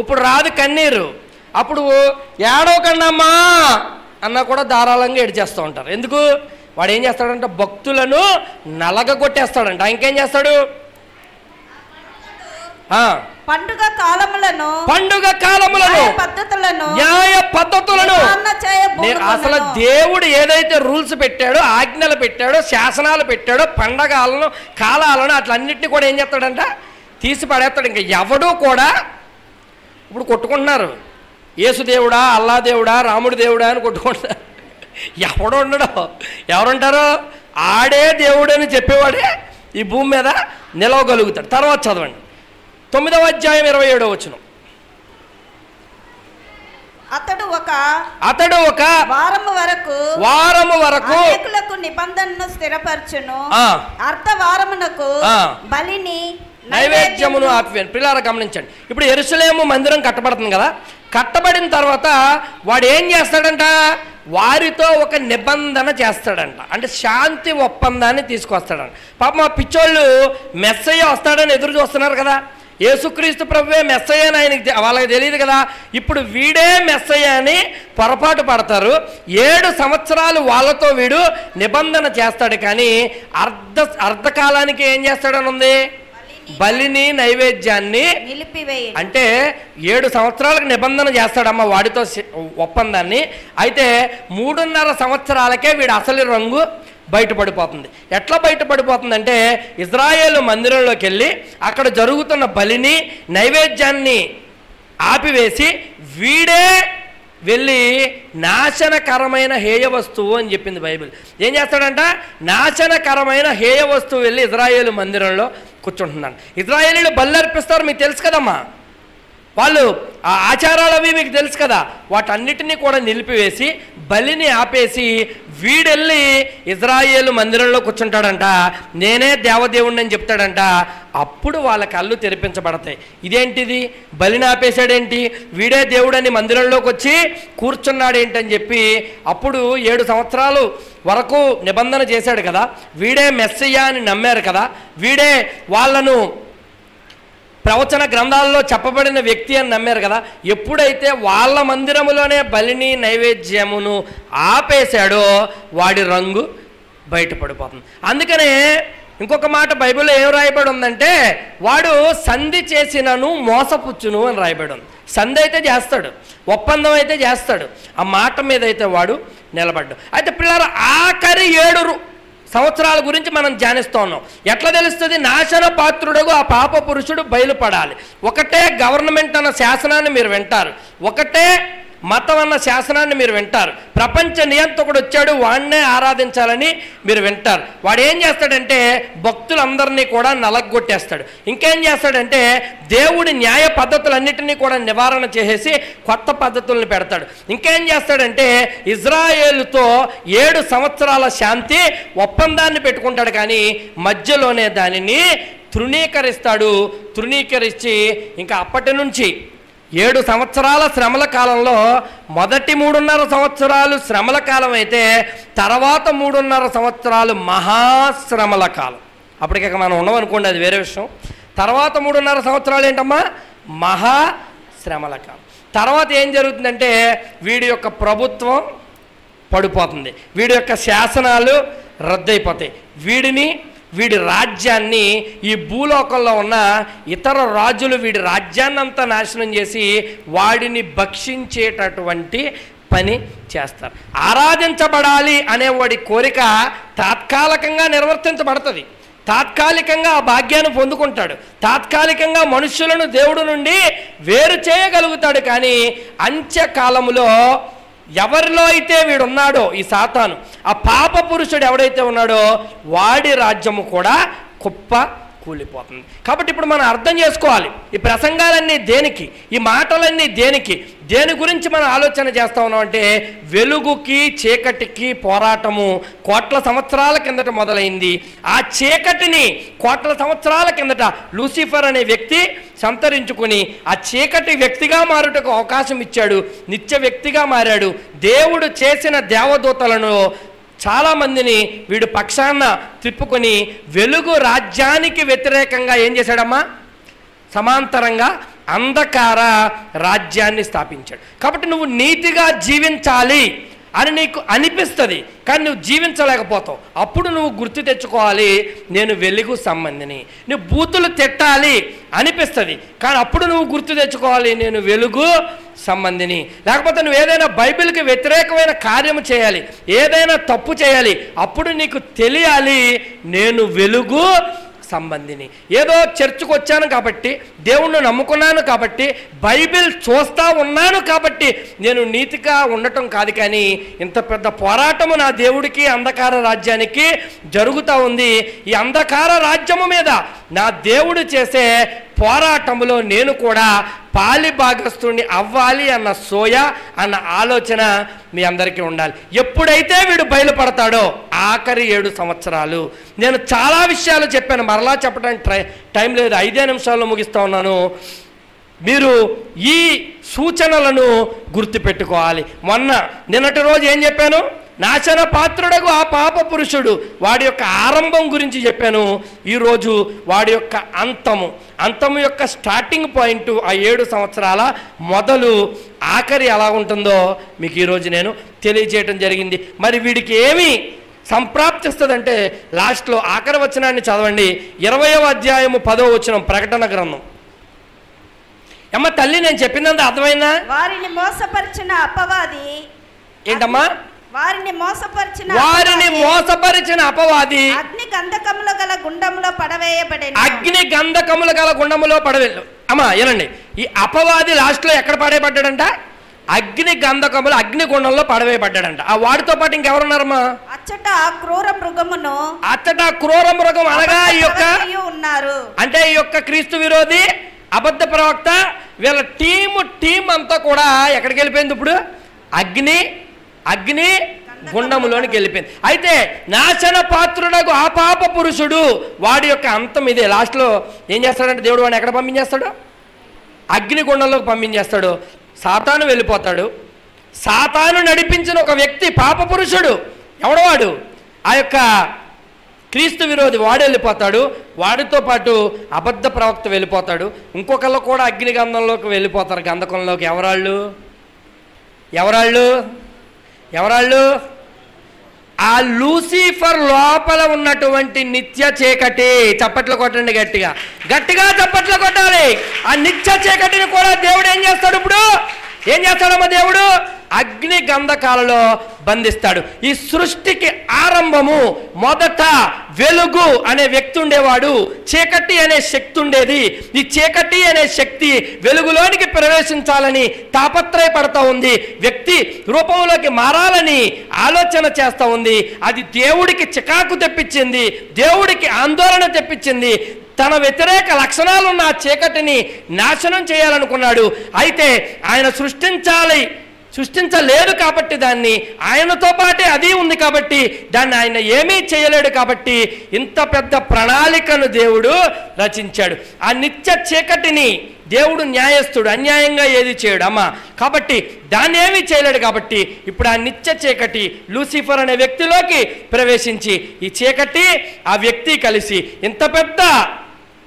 ఇప్పుడు రాదు కన్నీరు. అప్పుడు ఏడవకండమ్మా అన్న కూడా ధారాళంగా ఏడ్చేస్తూ ఉంటారు. ఎందుకు? వాడు ఏం చేస్తాడంట? భక్తులను నలగొట్టేస్తాడంట. ఇంకేం చేస్తాడు? పండుగ కాలములను న్యాయ పద్ధతులను. అసలు దేవుడు ఏదైతే రూల్స్ పెట్టాడో, ఆజ్ఞలు పెట్టాడో, శాసనాలు పెట్టాడో, పండగలను, కాలాలను, అట్లన్నింటినీ కూడా ఏం చేస్తాడంట? తీసి పడేస్తాడు. ఇంకా ఎవడూ కూడా ఇప్పుడు కొట్టుకుంటున్నారు, యేసుదేవుడా, అల్లా దేవుడా, రాముడు దేవుడా అని కొట్టుకుంటున్నారు. ఎవడు ఉండడు. ఎవరుంటారు? ఆడే దేవుడు అని చెప్పేవాడే ఈ భూమి మీద నిలవగలుగుతాడు. తర్వాత చదవండి 9వ అధ్యాయం 27వ వచనం. అతడు ఒక వారము వరకు అనేకులకు నిబంధనను స్థిరపరచును. అర్ధవారమునకు బలిని నైవేద్యమును ఆపివేను. పిల్లలు గమనించండి, ఇప్పుడు యెరూషలేము మందిరం కట్టబడుతుంది కదా, కట్టబడిన తర్వాత వాడు ఏం చేస్తాడంట, వారితో ఒక నిబంధన చేస్తాడంట. అంటే శాంతి ఒప్పందాన్ని తీసుకొస్తాడంట. పాపం మా పిచ్చోళ్ళు మెస్సయ్య వస్తాడని ఎదురు చూస్తున్నారు కదా, యేసుక్రీస్తు ప్రభువే మెస్సయ్య అని ఆయనకి వాళ్ళకి తెలియదు కదా. ఇప్పుడు వీడే మెస్సయ్య అని పొరపాటు పడతారు. 7 సంవత్సరాలు వాళ్ళతో వీడు నిబంధన చేస్తాడు. కానీ అర్ధకాలానికి ఏం చేస్తాడని ఉంది, బలిని నైవేద్యాన్ని నిలిపివేయి. అంటే 7 సంవత్సరాలకు నిబంధన చేస్తాడమ్మ వాడితో ఒప్పందాన్ని. అయితే 3.5 సంవత్సరాలకే వీడు అసలు రంగు బయటపడిపోతుంది. ఎట్లా బయటపడిపోతుందంటే, ఇజ్రాయేలు మందిరంలోకి వెళ్ళి అక్కడ జరుగుతున్న బలిని నైవేద్యాన్ని ఆపివేసి వీడే వెళ్ళి నాశనకరమైన హేయ వస్తువు అని చెప్పింది బైబిల్. ఏం చేస్తాడంట, నాశనకరమైన హేయ వస్తువు వెళ్ళి ఇజ్రాయేలు మందిరంలో కూర్చుంటున్నాను. ఇజ్రాయేలీలు బలి అర్పిస్తారు, మీకు తెలుసు కదమ్మా. వాళ్ళు ఆ ఆచారాలు అవి మీకు తెలుసు కదా, వాటన్నిటినీ కూడా నిలిపివేసి బలిని ఆపేసి వీడెళ్ళి ఇజ్రాయేలు మందిరంలో కూర్చుంటాడంట. నేనే దేవదేవుణ్ణి అని చెప్తాడంట. అప్పుడు వాళ్ళ కళ్ళు తెరిపించబడతాయి. ఇదేంటిది, బలిని ఆపేశాడేంటి, వీడే దేవుడని మందిరంలోకి వచ్చి కూర్చున్నాడేంటని చెప్పి అప్పుడు 7 సంవత్సరాలు వరకు నిబంధన చేశాడు కదా, వీడే మెస్సయ్య అని నమ్మారు కదా, వీడే వాళ్ళను ప్రవచన గ్రంథాల్లో చెప్పబడిన వ్యక్తి అని నమ్మారు కదా. ఎప్పుడైతే వాళ్ళ మందిరములోనే బలిని నైవేద్యమును ఆపేశాడో వాడి రంగు బయటపడిపోతుంది. అందుకనే ఇంకొక మాట బైబిల్లో ఏం రాయబడి ఉందంటే, వాడు సంధి చేసినను మోసపుచ్చును అని రాయబడి ఉంది. సంధి అయితే చేస్తాడు, ఒప్పందం అయితే చేస్తాడు, ఆ మాట మీద అయితే వాడు నిలబడ్డాడు. అయితే పిల్లలు ఆఖరి 7 సంవత్సరాల గురించి మనం ధ్యానిస్తూ ఉన్నాం. ఎట్లా తెలుస్తుంది, నాశన పాత్రుడుగు ఆ పాప పురుషుడు బయలుపడాలి. ఒకటే గవర్నమెంట్ అన్న శాసనాన్ని మీరు వింటారు, ఒకటే మతం అన్న శాసనాన్ని మీరు వింటారు. ప్రపంచ నియంత్రకుడు వచ్చాడు, వాడినే ఆరాధించాలని మీరు వింటారు. వాడు ఏం చేస్తాడంటే భక్తులందరినీ కూడా నలగొట్టేస్తాడు. ఇంకేం చేస్తాడంటే దేవుడి న్యాయ పద్ధతులన్నిటినీ కూడా నివారణ చేసేసి కొత్త పద్ధతుల్ని పెడతాడు. ఇంకేం చేస్తాడంటే ఇజ్రాయేలుతో 7 సంవత్సరాల శాంతి ఒప్పందాన్ని పెట్టుకుంటాడు, కానీ మధ్యలోనే దానిని తృణీకరిస్తాడు. తృణీకరించి ఇంకా అప్పటి నుంచి 7 సంవత్సరాల శ్రమల కాలంలో మొదటి 3.5 సంవత్సరాలు శ్రమల కాలం అయితే తర్వాత 3.5 సంవత్సరాలు మహాశ్రమల కాలం. అప్పటికే మనం ఉన్నామనుకోండి, అది వేరే విషయం. తర్వాత 3.5 సంవత్సరాలు ఏంటమ్మా, మహాశ్రమల కాలం. తర్వాత ఏం జరుగుతుందంటే వీడి యొక్క ప్రభుత్వం పడిపోతుంది, వీడి యొక్క శాసనాలు రద్దయిపోతాయి, వీడి రాజ్యాన్ని ఈ భూలోకంలో ఉన్న ఇతర రాజులు వీడి రాజ్యాన్ని అంతా నాశనం చేసి వాడిని భక్షించేటటువంటి పని చేస్తారు. ఆరాధించబడాలి అనేవాడి కోరిక తాత్కాలికంగా నిర్వర్తించబడుతుంది, తాత్కాలికంగా ఆ భాగ్యాన్ని పొందుకుంటాడు, తాత్కాలికంగా మనుష్యులను దేవుడి నుండి వేరు చేయగలుగుతాడు. కానీ అంత్యకాలములో ఎవరిలో అయితే వీడున్నాడో ఈ సాతాను, ఆ పాప పురుషుడు ఎవడైతే ఉన్నాడో వాడి రాజ్యము కూడా కుప్ప కూలిపోతుంది. కాబట్టి ఇప్పుడు మనం అర్థం చేసుకోవాలి, ఈ ప్రసంగాలన్నీ దేనికి, ఈ మాటలన్నీ దేనికి, దేని గురించి మనం ఆలోచన చేస్తూ ఉన్నాం అంటే వెలుగుకి చీకటికి పోరాటము కోట్ల సంవత్సరాల కిందట మొదలైంది. ఆ చీకటిని కోట్ల సంవత్సరాల కిందట లూసిఫర్ అనే వ్యక్తి సంతరించుకుని ఆ చీకటి వ్యక్తిగా మారుటకు అవకాశం ఇచ్చాడు, నిత్య వ్యక్తిగా మారాడు. దేవుడు చేసిన దేవదూతలను చాలామందిని వీడు పక్షాన తిప్పుకొని వెలుగు రాజ్యానికి వ్యతిరేకంగా ఏం చేశాడమ్మా, సమాంతరంగా అంధకార రాజ్యాన్ని స్థాపించాడు. కాబట్టి నువ్వు నీతిగా జీవించాలి అని నీకు అనిపిస్తుంది, కానీ నువ్వు జీవించలేకపోతావు. అప్పుడు నువ్వు గుర్తు తెచ్చుకోవాలి, నేను వెలుగు సంబంధిని. నువ్వు బూతులు తిట్టాలి అనిపిస్తుంది, కానీ అప్పుడు నువ్వు గుర్తు తెచ్చుకోవాలి, నేను వెలుగు సంబంధిని. లేకపోతే నువ్వు ఏదైనా బైబిల్కి వ్యతిరేకమైన కార్యము చేయాలి, ఏదైనా తప్పు చేయాలి, అప్పుడు నీకు తెలియాలి నేను వెలుగు సంబంధిని. ఏదో చర్చ్కి వచ్చాను కాబట్టి, దేవుణ్ణి నమ్ముకున్నాను కాబట్టి, బైబిల్ చూస్తూ ఉన్నాను కాబట్టి నేను నీతిగా ఉండటం కాదు. కానీ ఇంత పెద్ద పోరాటము నా దేవుడికి అంధకార రాజ్యానికి జరుగుతూ ఉంది. ఈ అంధకార రాజ్యము మీద నా దేవుడు చేసే పోరాటంలో నేను కూడా పాలి భాగస్తుడిని అవ్వాలి అన్న సోయ అన్న ఆలోచన మీ అందరికీ ఉండాలి. ఎప్పుడైతే వీడు బయలుపడతాడో ఆఖరి 7 సంవత్సరాలు, నేను చాలా విషయాలు చెప్పాను, మరలా చెప్పడానికి టైం లేదు, 5 నిమిషాల్లో ముగిస్తూ ఉన్నాను. మీరు ఈ సూచనలను గుర్తుపెట్టుకోవాలి. నిన్నటి రోజు ఏం చెప్పాను? నాశన పాత్రుడకు ఆ పాప పురుషుడు, వాడి యొక్క ఆరంభం గురించి చెప్పాను. ఈరోజు వాడి యొక్క అంతము యొక్క స్టార్టింగ్ పాయింట్ ఆ 7 సంవత్సరాల మొదలు ఆఖరి ఎలా ఉంటుందో మీకు ఈరోజు నేను తెలియజేయటం జరిగింది. మరి వీడికి ఏమి సంప్రాప్తిస్తుందంటే లాస్ట్లో ఆఖరి వచనాన్ని చదవండి. 20వ అధ్యాయము 10వ వచనం, ప్రకటన గ్రంథం. అమ్మ తల్లి, నేను చెప్పిందంత అర్థమైందా? వారిని మోసపరిచిన అపవాది ఏంటమ్మా? వారిని మోసపరిచిన అపవాది అగ్ని గంధకముల గల గుండములో పడవేయబడెను. అగ్ని గంధకముల గల గుండములో పడవేళ్ళు. అమ్మా ఏనండి, ఈ అపవాది లాస్ట్లో ఎక్కడ పడవేయబడ్డాడంట? అగ్ని గంధకములు అగ్నిగుండంలో పడవేయబడ్డాడంట. ఆ వాడితో పాటు ఇంకెవరున్నారమ్మా? అచ్చట క్రూర మృగం అనగా ఈ యొక్క ఉన్నారు. అంటే ఈ యొక్క క్రీస్తు విరోధి అబద్ధ ప్రవక్త వీళ్ళ టీం అంతా కూడా ఎక్కడికి వెళ్ళిపోయింది? ఇప్పుడు అగ్ని గుండములోనికి వెళ్ళిపోయింది. అయితే నాశన పాత్రుడకు ఆ పాప పురుషుడు, వాడి యొక్క అంతం ఇదే. లాస్ట్లో ఏం చేస్తాడంటే దేవుడు వాడిని ఎక్కడ పంపించేస్తాడు? అగ్నిగుండంలోకి పంపించేస్తాడు. సాతాను వెళ్ళిపోతాడు. సాతాను నడిపించిన ఒక వ్యక్తి పాప పురుషుడు ఎవడవాడు? ఆ యొక్క క్రీస్తు విరోధి వాడు వెళ్ళిపోతాడు. వాడితో పాటు అబద్ధ ప్రవక్త వెళ్ళిపోతాడు. ఇంకొకళ్ళు కూడా అగ్ని గంధంలోకి వెళ్ళిపోతారు, గంధకంలోకి. ఎవరాళ్ళు? ఆ లూసిఫర్ లోపల ఉన్నటువంటి నిత్య చీకటి. చప్పట్లు కొట్టండి, గట్టిగా చప్పట్లు కొట్టాలి. ఆ నిత్య చీకటిని కూడా దేవుడు ఏం చేస్తాడు? ఇప్పుడు ఏం చేస్తాడమ్మా దేవుడు? అగ్ని గంధకాలలో బంధిస్తాడు. ఈ సృష్టికి ఆరంభము మొదట వెలుగు అనే వ్యక్తి ఉండేవాడు, చీకటి అనే శక్తి ఉండేది. ఈ చీకటి అనే శక్తి వెలుగులోనికి ప్రవేశించాలని తాపత్రయపడతా ఉంది. వ్యక్తి రూపంలోకి మారాలని ఆలోచన చేస్తూ ఉంది. అది దేవుడికి చికాకు తెప్పించింది, దేవుడికి ఆందోళన తెప్పించింది. తన వ్యతిరేక లక్షణాలున్న ఆ చీకటిని నాశనం చేయాలనుకున్నాడు. అయితే ఆయన సృష్టించలేదు కాబట్టి, దాన్ని ఆయనతో పాటే అది ఉంది కాబట్టి దాన్ని ఆయన ఏమీ చేయలేడు. కాబట్టి ఇంత పెద్ద ప్రణాళికను దేవుడు రచించాడు. ఆ నిత్య చీకటిని దేవుడు న్యాయస్థుడు, అన్యాయంగా ఏది చేయడు అమ్మా. కాబట్టి దాన్ని ఏమీ చేయలేడు. కాబట్టి ఇప్పుడు ఆ నిత్య చీకటి లూసిఫర్ అనే వ్యక్తిలోకి ప్రవేశించి ఈ చీకటి ఆ వ్యక్తి కలిసి ఇంత పెద్ద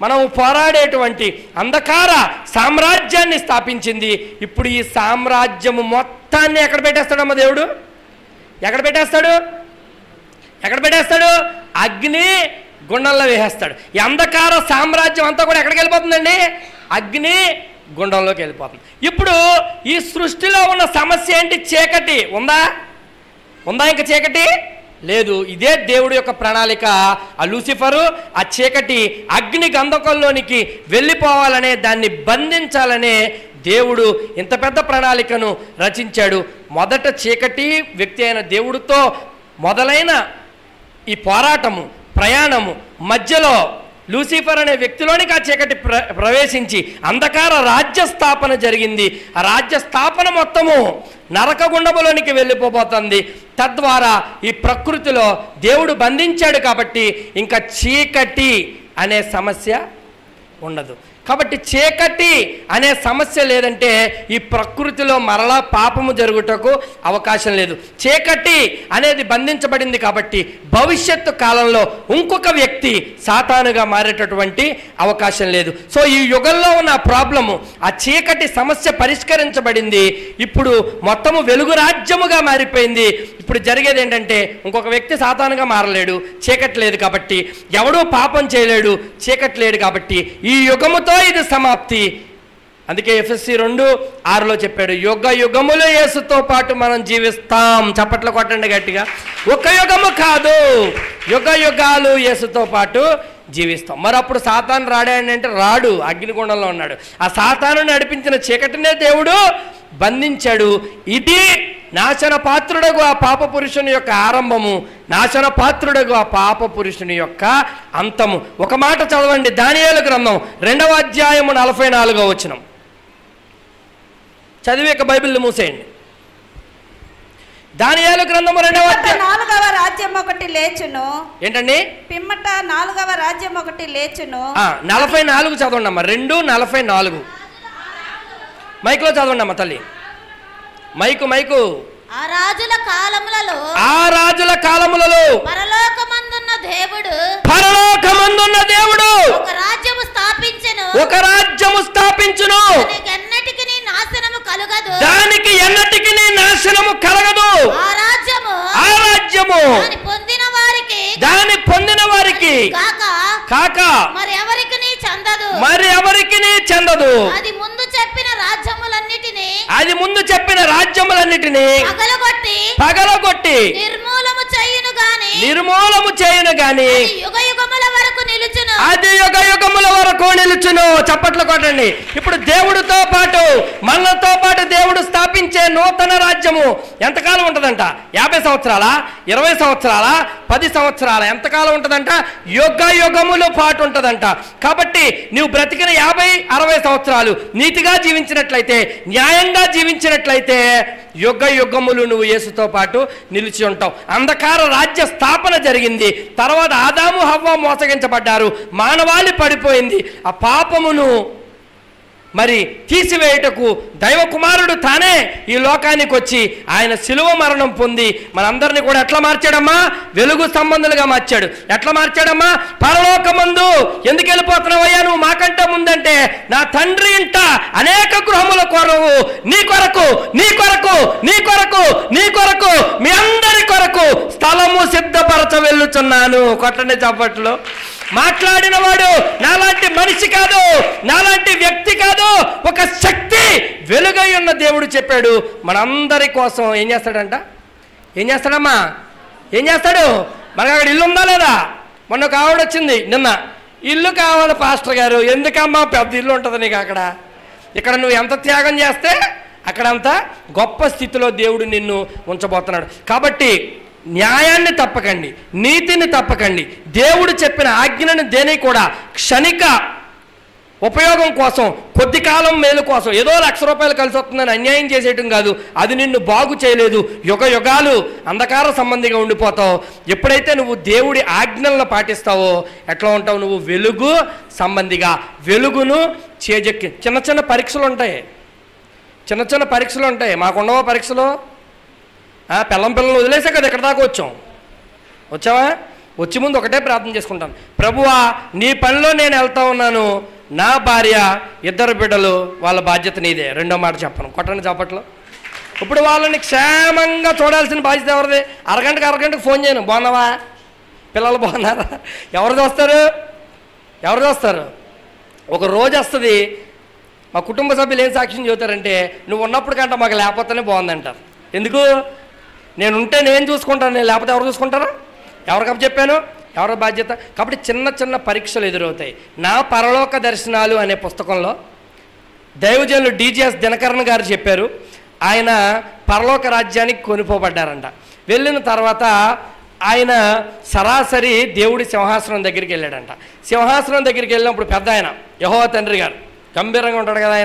మనం పోరాడేటువంటి అంధకార సామ్రాజ్యాన్ని స్థాపించింది. ఇప్పుడు ఈ సామ్రాజ్యము మొత్తాన్ని ఎక్కడ పెట్టేస్తాడమ్మా దేవుడు? ఎక్కడ పెట్టేస్తాడు? అగ్ని గుండంలో వేసేస్తాడు. ఈ అంధకార సామ్రాజ్యం అంతా కూడా ఎక్కడికి వెళ్ళిపోతుందండి? అగ్ని గుండంలోకి వెళ్ళిపోతుంది. ఇప్పుడు ఈ సృష్టిలో ఉన్న సమస్య ఏంటి? చీకటి ఉందా? ఇంకా చీకటి లేదు. ఇదే దేవుడి యొక్క ప్రణాళిక. ఆ లూసిఫరు ఆ చీకటి అగ్ని గంధకంలోనికి వెళ్ళిపోవాలనే, దాన్ని బంధించాలనే దేవుడు ఇంత పెద్ద ప్రణాళికను రచించాడు. మొదట చీకటి వ్యక్తి అయిన దేవుడితో మొదలైన ఈ పోరాటము, ప్రయాణము మధ్యలో లూసిఫర్ అనే వ్యక్తిలోనికి ఆ చీకటి ప్రవేశించి అంధకార రాజ్య స్థాపన జరిగింది. ఆ రాజ్య స్థాపన మొత్తము నరకగుండములోనికి వెళ్ళిపోతుంది. తద్వారా ఈ ప్రకృతిలో దేవుడు బంధించాడు. కాబట్టి ఇంకా చీకటి అనే సమస్య ఉండదు. కాబట్టి చీకటి అనే సమస్య లేదంటే ఈ ప్రకృతిలో మరలా పాపము జరుగుటకు అవకాశం లేదు. చీకటి అనేది బంధించబడింది కాబట్టి భవిష్యత్తు కాలంలో ఇంకొక వ్యక్తి సాతానుగా మారేటటువంటి అవకాశం లేదు. సో ఈ యుగంలో ఉన్న ప్రాబ్లము, ఆ చీకటి సమస్య పరిష్కరించబడింది. ఇప్పుడు మొత్తము వెలుగు రాజ్యముగా మారిపోయింది. ఇప్పుడు జరిగేది ఏంటంటే ఇంకొక వ్యక్తి సాతానుగా మారలేడు, చీకటి లేదు కాబట్టి. ఎవడూ పాపం చేయలేడు, చీకటి లేడు కాబట్టి ఈ యుగముతో ఇది సమాప్తి. అందుకే ఎఫెసీ 2:6 చెప్పాడు, యుగ యుగములు యేసుతో పాటు మనం జీవిస్తాం. చప్పట్లు కొట్టండి గట్టిగా. ఒక యుగము కాదు, యుగ యుగాలు యేసుతో పాటు జీవిస్తాం. మరి అప్పుడు సాతాను రాడాడు అంటే రాడు, అగ్నిగుండంలో ఉన్నాడు. ఆ సాతాను నడిపించిన చీకటినే దేవుడు బంధించాడు. ఇది నాశన పాత్రుడగు ఆ పాప పురుషుని యొక్క ఆరంభము, నాశన పాత్రుడగు ఆ పాప పురుషుని యొక్క అంతము. ఒక మాట చదవండి, దానియేలు గ్రంథం 2వ అధ్యాయము 44వ వచనం చదివి ఇక బైబిల్ని మూసేయండి. దానియేలు గ్రంథము 2వ అధ్యాయం 4వ రాజ్యం ఒకటి లేచును. ఏంటండి? పిమ్మట 4వ రాజ్యం ఒకటి లేచును. 44 చదవండి అమ్మా, 2:44 మైక్లో చదవండి అమ్మ తల్లి, మైకు. ఆ రాజుల కాలములలో పరలోకమందున్న దేవుడు ఒక రాజ్యము స్థాపించెను. దానికి ఎన్నటికి నాశనము కలగదు. ఆ రాజ్యము దాని పొందిన వారికి కాక మరి ఎవరికి చెందదు. అది ముందు చెప్పిన రాజ్యములన్నిటినీ పగలగొట్టి నిర్మూలము చేయును గాని అది యుగయుగముల వరకు నిలుచును. చప్పట్లు కొట్టండి. ఇప్పుడు దేవుడితో పాటు మనతో పాటు దేవుడు స్థాపించే నూతన రాజ్యము ఎంతకాలం ఉంటుందంట? 50 సంవత్సరాల, 20 సంవత్సరాల, 10 సంవత్సరాల, ఎంతకాలం ఉంటుందంట? యుగయుగముల పాటు ఉంటుందంట. కాబట్టి నువ్వు బ్రతికిన 50-60 సంవత్సరాలు నీతిగా జీవించినట్లయితే, న్యాయంగా జీవించినట్లయితే యుగయుగములు నువ్వు యేసుతో పాటు నిలిచి ఉంటావు. అంధకార రాజ్య స్థాపన జరిగింది. తర్వాత ఆదాము హవ్వ మోసగించబడ్డారు, మానవాళి పడిపోయింది. ఆ పాపమును మరి తీసివేయుటకు దైవ కుమారుడు తానే ఈ లోకానికి వచ్చి ఆయన శిలువ మరణం పొంది మనందరినీ కూడా ఎట్లా మార్చాడమ్మా? వెలుగు సంబంధులుగా మార్చాడు. ఎట్లా మార్చాడమ్మా? పరలోకమందు ఎందుకు వెళ్ళిపోతున్నావయ్యా నువ్వు మాకంటే ముందంటే, నా తండ్రి ఇంట అనేక గృహముల కొరవు, నీ కొరకు మీ అందరి కొరకు స్థలము సిద్ధపరచ వెళ్ళుచున్నాను. కొట్టండి చప్పట్లు. మాట్లాడిన వాడు నాలాంటి మనిషి కాదు, నాలాంటి వ్యక్తి కాదు, ఒక శక్తి, వెలుగై ఉన్న దేవుడు చెప్పాడు. మనందరి కోసం ఏం చేస్తాడంట? ఏం చేస్తాడమ్మా? ఏం చేస్తాడు? మనకు అక్కడ ఇల్లు ఉందా లేదా? మొన్న ఒక ఆవిడ వచ్చింది నిన్న, ఇల్లు కావాలి పాస్టర్ గారు. ఎందుకమ్మా? పెద్ద ఇల్లు ఉంటుంది నీకు అక్కడ. ఇక్కడ నువ్వు ఎంత త్యాగం చేస్తే అక్కడంతా గొప్ప స్థితిలో దేవుడు నిన్ను ఉంచబోతున్నాడు. కాబట్టి న్యాయాన్ని తప్పకండి, నీతిని తప్పకండి. దేవుడు చెప్పిన ఆజ్ఞలను దేని కూడా క్షణిక ఉపయోగం కోసం, కొద్ది కాలం మేలు కోసం, ఏదో ₹1,00,000 కలిసి వస్తుందని అన్యాయం చేసేయటం కాదు. అది నిన్ను బాగు చేయలేదు. యుగాలు అంధకార సంబంధిగా ఉండిపోతావు. ఎప్పుడైతే నువ్వు దేవుడి ఆజ్ఞలను పాటిస్తావో ఎట్లా ఉంటావు? నువ్వు వెలుగు సంబంధిగా, వెలుగును చేజెక్కి. చిన్న పరీక్షలు ఉంటాయి. మాకుండవా పరీక్షలు? పిల్లలను వదిలేసే కదా ఇక్కడ దాకా వచ్చావా? వచ్చే ముందు ఒకటే ప్రార్థన చేసుకుంటాను, ప్రభువా నీ పనిలో నేను వెళ్తా ఉన్నాను, నా భార్య, 2 బిడ్డలు, వాళ్ళ బాధ్యత నీదే. రెండో మాట చెప్పను. కొట్టండి చప్పట్లో. ఇప్పుడు వాళ్ళని క్షేమంగా చూడాల్సిన బాధ్యత ఎవరిది? అరగంటకు ఫోన్ చేయను, బాగున్నావా, పిల్లలు బాగున్నారా? ఎవరు చూస్తారు? ఒక రోజు వస్తుంది, మా కుటుంబ సభ్యులు ఏం సాక్ష్యం చెబుతారంటే, నువ్వు ఉన్నప్పుడు కంటే మాకు లేకపోతేనే బాగుందంటారు. ఎందుకు? నేను ఉంటే నేను చూసుకుంటాను, నేను లేకపోతే ఎవరు చూసుకుంటారా? ఎవరికప్పు చెప్పాను? ఎవరి బాధ్యత? కాబట్టి చిన్న పరీక్షలు ఎదురవుతాయి. నా పరలోక దర్శనాలు అనే పుస్తకంలో దైవజనులు DGS దినకరన్ గారు చెప్పారు. ఆయన పరలోక రాజ్యానికి కొనిపోబడ్డారంట. వెళ్ళిన తర్వాత ఆయన సరాసరి దేవుడి సింహాసనం దగ్గరికి వెళ్ళాడంట. సింహాసనం దగ్గరికి వెళ్ళినప్పుడు పెద్ద ఆయన యెహోవా తండ్రి గారు గంభీరంగా ఉంటాడు కదా,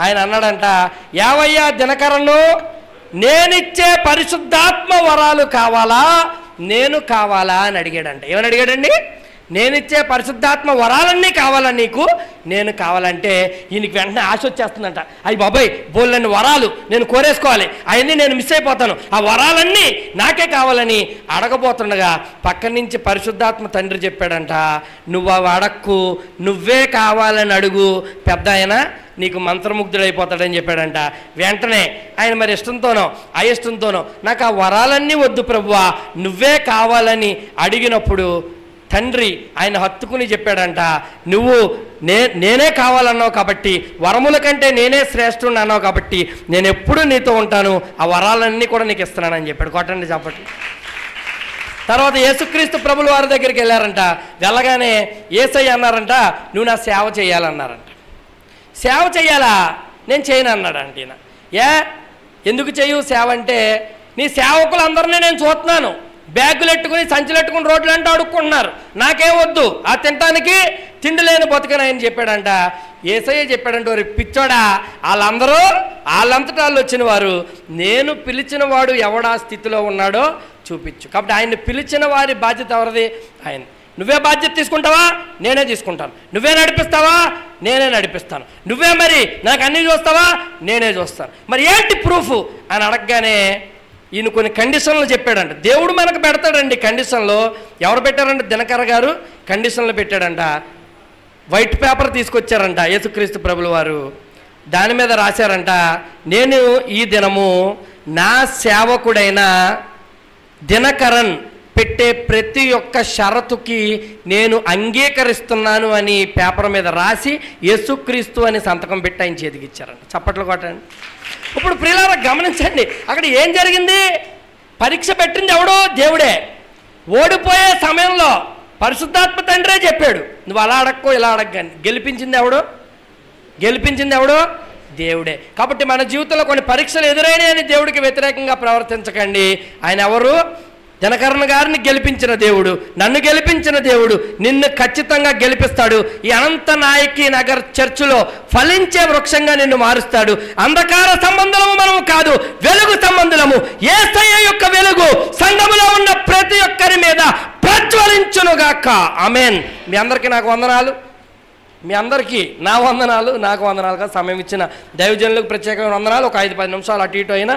ఆయన అన్నాడంట, యావయ్యా దినకరను, నేనిచ్చే పరిశుద్ధాత్మ వరాలు కావాలా, నేను కావాలా అని అడిగాడంట. ఏమని అడిగాడండి? నేనిచ్చే పరిశుద్ధాత్మ వరాలన్నీ కావాలా నీకు, నేను కావాలంటే ఈయనకి వెంటనే ఆశ వచ్చేస్తుందంట. అయ్యి బాబాయ్ బోళ్ళని వరాలు నేను కోరేసుకోవాలి, అవన్నీ నేను మిస్ అయిపోతాను, ఆ వరాలన్నీ నాకే కావాలని అడగబోతుండగా పక్కన నుంచి పరిశుద్ధాత్మ తండ్రి చెప్పాడంట, నువ్వు అవి అడక్కు, నువ్వే కావాలని అడుగు, పెద్ద ఆయన నీకు మంత్రముగ్ధుడైపోతాడని చెప్పాడంట. వెంటనే ఆయన మరి ఇష్టంతోనో అయిష్టంతోనో నాకు ఆ వరాలన్నీ వద్దు ప్రభువా, నువ్వే కావాలని అడిగినప్పుడు తండ్రి ఆయన హత్తుకుని చెప్పాడంట, నువ్వు నేనే కావాలన్నావు కాబట్టి, వరముల కంటే నేనే శ్రేష్ఠుని అన్నావు కాబట్టి నేను ఎప్పుడూ నీతో ఉంటాను, ఆ వరాలన్నీ కూడా నీకు ఇస్తున్నానని చెప్పాడు. కొట్టండి చెప్పండి. తర్వాత యేసుక్రీస్తు ప్రభుల వారి దగ్గరికి వెళ్ళారంట. వెళ్ళగానే యేసయ్య అన్నారంట, నువ్వు నా సేవ చేయాలన్నారంట. సేవ చేయాలా? నేను చేయను అన్నాడు అంటే ఈయన. ఎందుకు చేయు సేవ అంటే, నీ సేవకులందరినీ నేను చూస్తున్నాను, బ్యాగులు ఎట్టుకుని సంచులు ఎట్టుకుని రోడ్లు అంటే అడుక్కుంటున్నారు, నాకేం వద్దు, ఆ తినటానికి తిండి లేని బతుకని ఆయన చెప్పాడంట. యేసయ్య చెప్పాడంట, వారి పిచ్చోడా, వాళ్ళంతటా వాళ్ళు వచ్చిన వారు, నేను పిలిచిన వాడు ఎవడా స్థితిలో ఉన్నాడో చూపించు. కాబట్టి ఆయన్ని పిలిచిన వారి బాధ్యత ఎవరిది? ఆయన. నువ్వే బాధ్యత తీసుకుంటావా? నేనే తీసుకుంటాను. నువ్వే నడిపిస్తావా? నేనే నడిపిస్తాను. నువ్వే మరి నాకు అన్నీ చూస్తావా? నేనే చూస్తాను. మరి ఏంటి ప్రూఫ్ అని అడగగానే ఈయన కొన్ని కండిషన్లు చెప్పాడంట. దేవుడు మనకు పెడతాడండి కండిషన్లు. ఎవరు పెట్టారంటే దినకర గారు కండిషన్లు పెట్టాడంట. వైట్ పేపర్ తీసుకొచ్చారంట యేసుక్రీస్తు ప్రభుల వారు. దాని మీద రాశారంట, నేను ఈ దినము నా సేవకుడైన దినకరన్ పెట్టే ప్రతి ఒక్క షరతుకి నేను అంగీకరిస్తున్నాను అని పేపర్ మీద రాసి యేసుక్రీస్తు అని సంతకం పెట్టి ఆయన చేతికి ఇచ్చారంట. చప్పట్లు కొట్టండి. ఇప్పుడు ప్రియులారా గమనించండి, అక్కడ ఏం జరిగింది? పరీక్ష పెట్టింది ఎవడో? దేవుడే. ఓడిపోయే సమయంలో పరిశుద్ధాత్మ తండ్రే చెప్పాడు, నువ్వు అలా అడక్కో ఇలా అడగని. గెలిపించింది ఎవడో? దేవుడే. కాబట్టి మన జీవితంలో కొన్ని పరీక్షలు ఎదురైనాయని దేవుడికి వ్యతిరేకంగా ప్రవర్తించకండి. ఆయన ఎవరు? దినకరణ గారిని గెలిపించిన దేవుడు, నన్ను గెలిపించిన దేవుడు నిన్ను ఖచ్చితంగా గెలిపిస్తాడు. ఈ అనంత నాయకి నగర్ చర్చిలో ఫలించే వృక్షంగా నిన్ను మారుస్తాడు. అంధకార సంబంధము మనము కాదు, వెలుగు సంబంధము. యేసయ్య యొక్క వెలుగు సంఘములో ఉన్న ప్రతి ఒక్కరి మీద ప్రజ్వలించునుగాక. ఆమేన్. మీ అందరికీ నాకు వందనాలు, మీ అందరికీ నా వందనాలు. నాకు వందనాలుగా సమయం ఇచ్చిన దైవజనులకు ప్రత్యేకమైన వందనాలు. ఒక 5-10 నిమిషాలు అటు ఇటు అయినా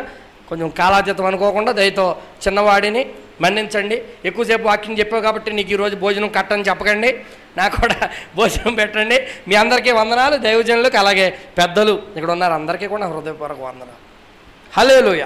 కొంచెం కాలాతీతం అనుకోకుండా దయతో చిన్నవాడిని మన్నించండి. ఎక్కువసేపు వాక్యం చెప్పావు కాబట్టి నీకు ఈరోజు భోజనం కట్టని చెప్పకండి, నాకు కూడా భోజనం పెట్టండి. మీ అందరికీ వందనాలు. దైవజనులకు అలాగే పెద్దలు ఇక్కడ ఉన్నారు అందరికీ కూడా హృదయపూర్వక వందనాలు. హల్లెలూయా.